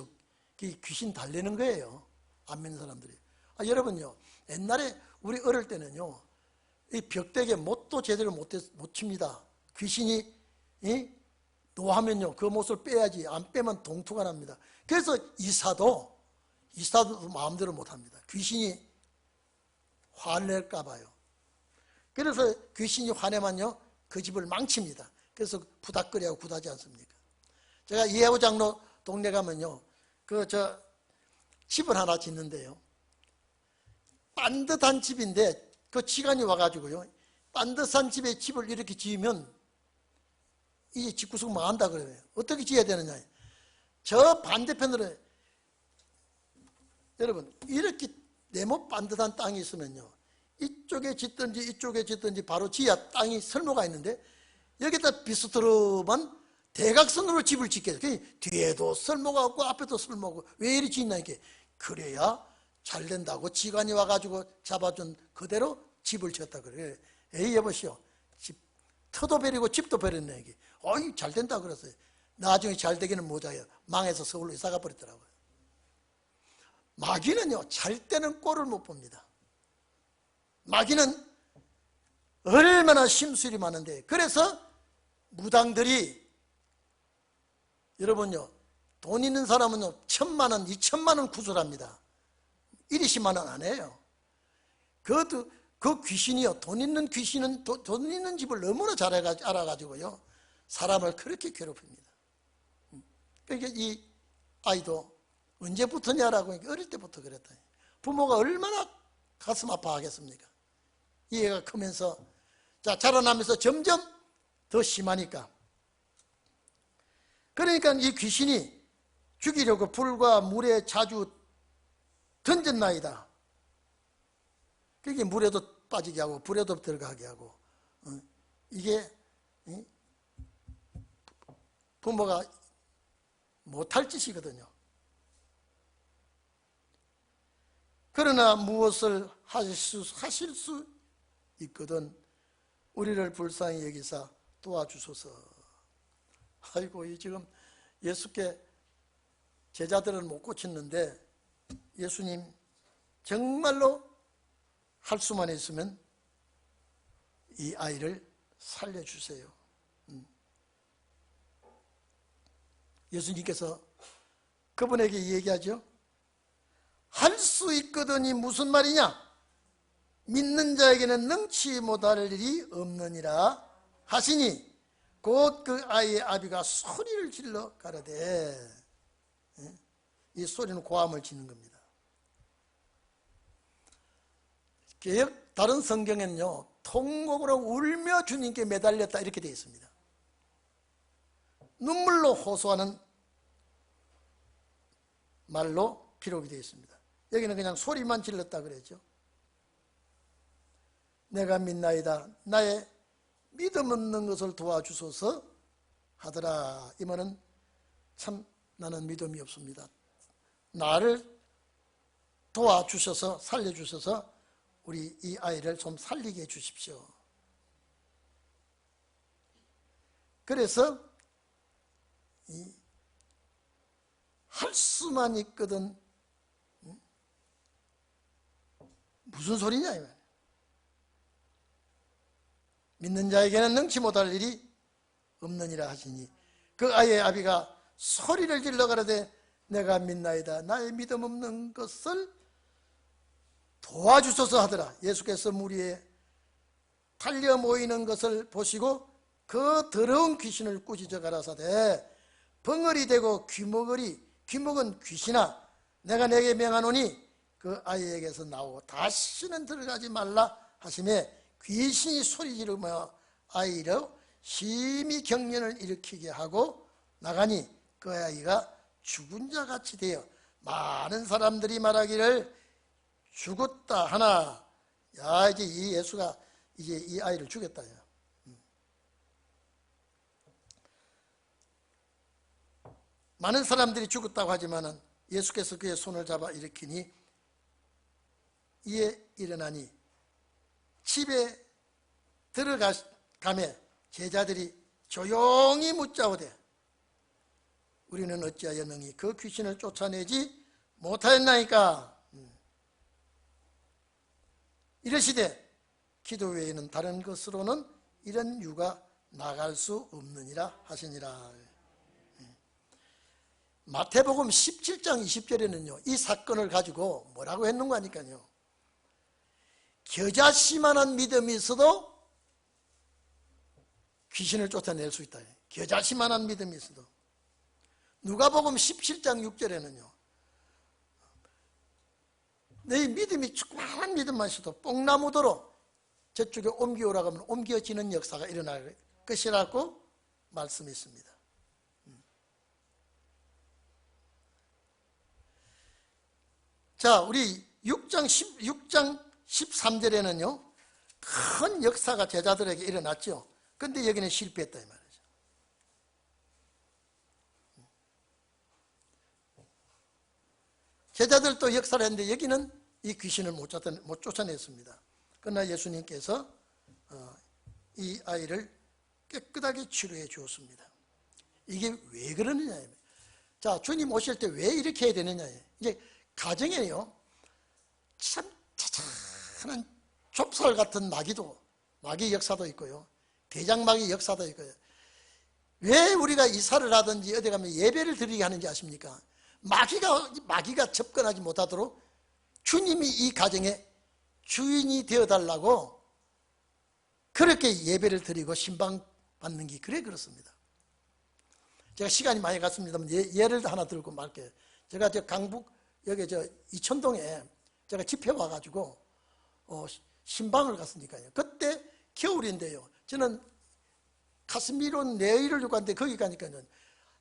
귀신 달래는 거예요. 안 믿는 사람들이. 여러분요, 옛날에 우리 어릴 때는요 이 벽대에 못도 제대로 못 칩니다. 귀신이 노하면요 그 못을 빼야지, 안 빼면 동투가 납니다. 그래서 이사도 마음대로 못합니다. 귀신이 화낼까 봐요. 그래서 귀신이 화내면요 그 집을 망칩니다. 그래서 부닥거리하고 굿하지 않습니까? 제가 이해호 장로 동네 가면요 집을 하나 짓는데요, 반듯한 집인데 그 지간이 와가지고요 반듯한 집에 집을 이렇게 지으면 이 집구석 망한다 그래요. 어떻게 지어야 되느냐, 저 반대편으로, 여러분 이렇게 네모 반듯한 땅이 있으면요 이쪽에 짓든지 이쪽에 짓든지 바로 지야 땅이 설모가 있는데 여기다 비스트로만 대각선으로 집을 짓게 돼요. 뒤에도 설모가 없고 앞에도 설모가 없고 왜 이리 짓나, 이게 그래야 잘 된다고 지간이 와가지고 잡아준 그대로 집을 지었다 그래요. 에이 여보시오, 터도 버리고 집도 버렸네. 이게 어이 잘 된다 그랬어요. 나중에 잘 되기는 뭐자요, 망해서 서울로 이사가 버렸더라고요. 마귀는요 잘 때는 꼴을 못 봅니다. 마귀는 얼마나 심술이 많은데, 그래서 무당들이, 여러분요 돈 있는 사람은요 1,000만 원, 2,000만 원 구슬합니다. 1~20만 원 안 해요. 그 귀신이요, 돈 있는 귀신은 돈 있는 집을 너무나 잘 알아가지고요 사람을 그렇게 괴롭힙니다. 그러니까 이 아이도 언제부터냐라고 하니까 어릴 때부터 그랬다. 부모가 얼마나 가슴 아파하겠습니까? 이 애가 크면서 자라나면서 점점 더 심하니까, 그러니까 이 귀신이 죽이려고 불과 물에 자주 던졌나이다. 그게 물에도 빠지게 하고 불에도 들어가게 하고, 이게 부모가 못할 짓이거든요. 그러나 무엇을 하실 수 있거든 우리를 불쌍히 여기사 도와주소서. 아이고, 이 지금 예수께 제자들은 못 고쳤는데 예수님 정말로 할 수만 있으면 이 아이를 살려주세요. 예수님께서 그분에게 얘기하죠. 할 수 있거든이 무슨 말이냐? 믿는 자에게는 능치 못할 일이 없느니라 하시니 곧 그 아이의 아비가 소리를 질러 가로되, 이 소리는 고함을 짓는 겁니다. 다른 성경에는요 통곡으로 울며 주님께 매달렸다 이렇게 되어 있습니다. 눈물로 호소하는 말로 기록이 되어 있습니다. 여기는 그냥 소리만 질렀다 그랬죠. 내가 믿나이다, 나의 믿음 없는 것을 도와주소서 하더라. 이 말은 참 나는 믿음이 없습니다. 나를 도와주셔서 살려주셔서 우리 이 아이를 좀 살리게 해 주십시오. 그래서 할 수만 있거든 무슨 소리냐 이 말이야. 믿는 자에게는 능치 못할 일이 없느니라 하시니 그 아이의 아비가 소리를 질러 가로되 내가 믿나이다, 나의 믿음 없는 것을 도와주소서 하더라. 예수께서 물 위에 달려 모이는 것을 보시고 그 더러운 귀신을 꾸짖어 가라사대 벙어리 되고 귀먹은 귀신아, 내가 내게 명하노니 그 아이에게서 나오고 다시는 들어가지 말라 하시매 귀신이 소리 지르며 아이로 심히 경련을 일으키게 하고 나가니 그 아이가 죽은 자 같이 되어 많은 사람들이 말하기를 죽었다 하나, 야 이제 이 예수가 이제 이 아이를 죽였다. 많은 사람들이 죽었다고 하지만은 예수께서 그의 손을 잡아 일으키니 이에 일어나니 집에 들어가매 제자들이 조용히 묻자오되 우리는 어찌하여 능히 그 귀신을 쫓아내지 못하였나이까. 이러시되 기도 외에는 다른 것으로는 이런 유가 나갈 수 없느니라 하시니라. 마태복음 17장 20절에는요 이 사건을 가지고 뭐라고 했는가 하니까요, 겨자씨만한 믿음이 있어도 귀신을 쫓아낼 수 있다. 겨자씨만한 믿음이 있어도. 누가복음 17장 6절에는요 너희 믿음이 조그마한 믿음만 있어도 뽕나무도로 저쪽에 옮겨오라고 하면 옮겨지는 역사가 일어날 것이라고 말씀했습니다. 자, 우리 6장 13절에는요 큰 역사가 제자들에게 일어났죠. 근데 여기는 실패했다 이 말이죠. 제자들도 역사를 했는데 여기는 이 귀신을 못 쫓아냈습니다. 그러나 예수님께서 이 아이를 깨끗하게 치료해 주었습니다. 이게 왜 그러느냐. 자, 주님 오실 때 왜 이렇게 해야 되느냐. 이제 가정에요 참 자잘한 좁쌀 같은 마귀 역사도 있고요, 대장마귀 역사도 있고요. 왜 우리가 이사를 하든지 어디 가면 예배를 드리게 하는지 아십니까? 마귀가 접근하지 못하도록 주님이 이 가정에 주인이 되어달라고 그렇게 예배를 드리고 신방 받는 게 그렇습니다. 제가 시간이 많이 갔습니다만 예를 하나 들고 말게요. 제가 강북 여기 이천동에 제가 집회 와가지고 신방을 갔으니까요. 그때 겨울인데요. 저는 카스미로 네일을 입고 갔는데 거기 가니까요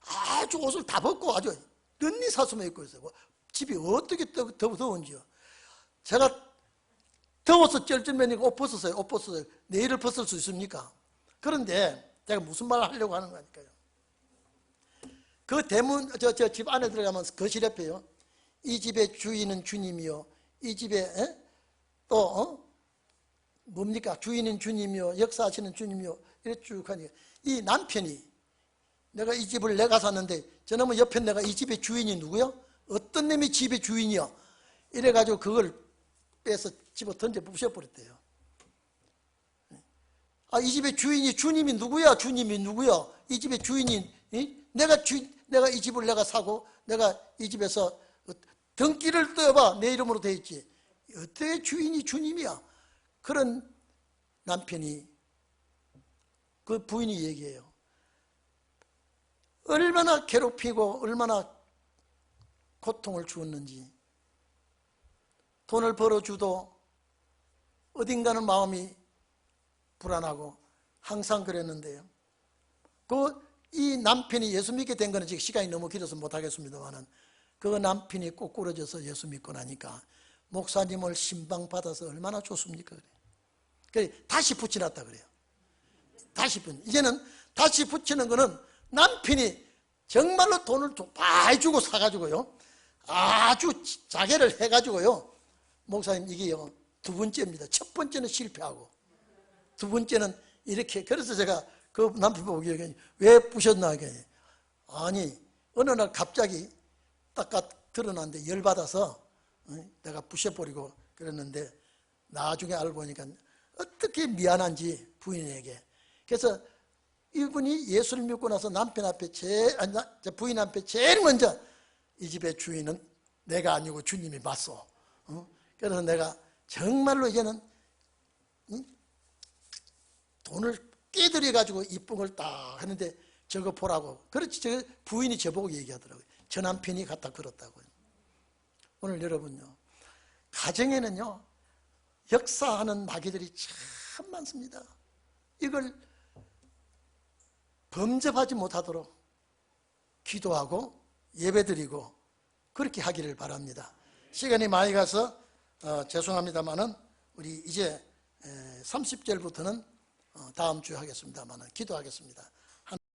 아주 옷을 다 벗고 아주 런니 사슴에 입고 있어요. 집이 어떻게 더운지요. 제가 더워서 쩔쩔매니까 옷 벗었어요. 내일을 벗을 수 있습니까? 그런데 제가 무슨 말을 하려고 하는 거니까요. 그 대문 저 집 안에 들어가면 거실 옆에요, 이 집의 주인은 주님이요, 이 집에 또 뭡니까? 주인은 주님이요, 역사하시는 주님이요, 이렇게 쭉 하니까 이 남편이 내가 이 집을 내가 샀는데 저놈은 옆에 내가 이 집의 주인이 누구요? 어떤 놈이 집의 주인이요? 이래가지고 그걸 빼서 집어 던져 부셔버렸대요. 아, 이 집의 주인이 주님이 누구야? 주님이 누구야? 이 집의 주인이 내가 이 집을 내가 사고 내가 이 집에서 등기를 떠봐 내 이름으로 돼 있지. 어떻게 주인이 주님이야? 그런 남편이 그 부인이 얘기해요. 얼마나 괴롭히고 얼마나 고통을 주었는지. 돈을 벌어주도 어딘가는 마음이 불안하고 항상 그랬는데요. 이 남편이 예수 믿게 된 거는 지금 시간이 너무 길어서 못하겠습니다만 그 남편이 꼬꾸러져서 예수 믿고 나니까 목사님을 신방받아서 얼마나 좋습니까? 그래 다시 붙여놨다 그래요. 이제는 다시 붙이는 거는 남편이 정말로 돈을 많이 주고 사가지고요, 아주 자계를 해가지고요, 목사님 이게요 두 번째입니다. 첫 번째는 실패하고 두 번째는 이렇게. 그래서 제가 그 남편 보고 왜 부셨나? 아니 어느 날 갑자기 딱 드러났는데 열받아서 내가 부셔버리고 그랬는데 나중에 알고 보니까 어떻게 미안한지 부인에게. 그래서 이분이 예수를 믿고 나서 남편 앞에 부인 앞에 제일 먼저 이 집의 주인은 내가 아니고 주님이 맞소. 그래서 내가 정말로 이제는 돈을 끼들여 가지고 이쁜 걸 딱 하는데 저거 보라고. 그렇지, 저 부인이 저보고 얘기하더라고요. 저 남편이 갖다 걸었다고요. 오늘 여러분요, 가정에는요 역사하는 마귀들이 참 많습니다. 이걸 범접하지 못하도록 기도하고 예배드리고 그렇게 하기를 바랍니다. 시간이 많이 가서 죄송합니다만은 우리 이제 30절부터는 다음 주에 하겠습니다만은 기도하겠습니다.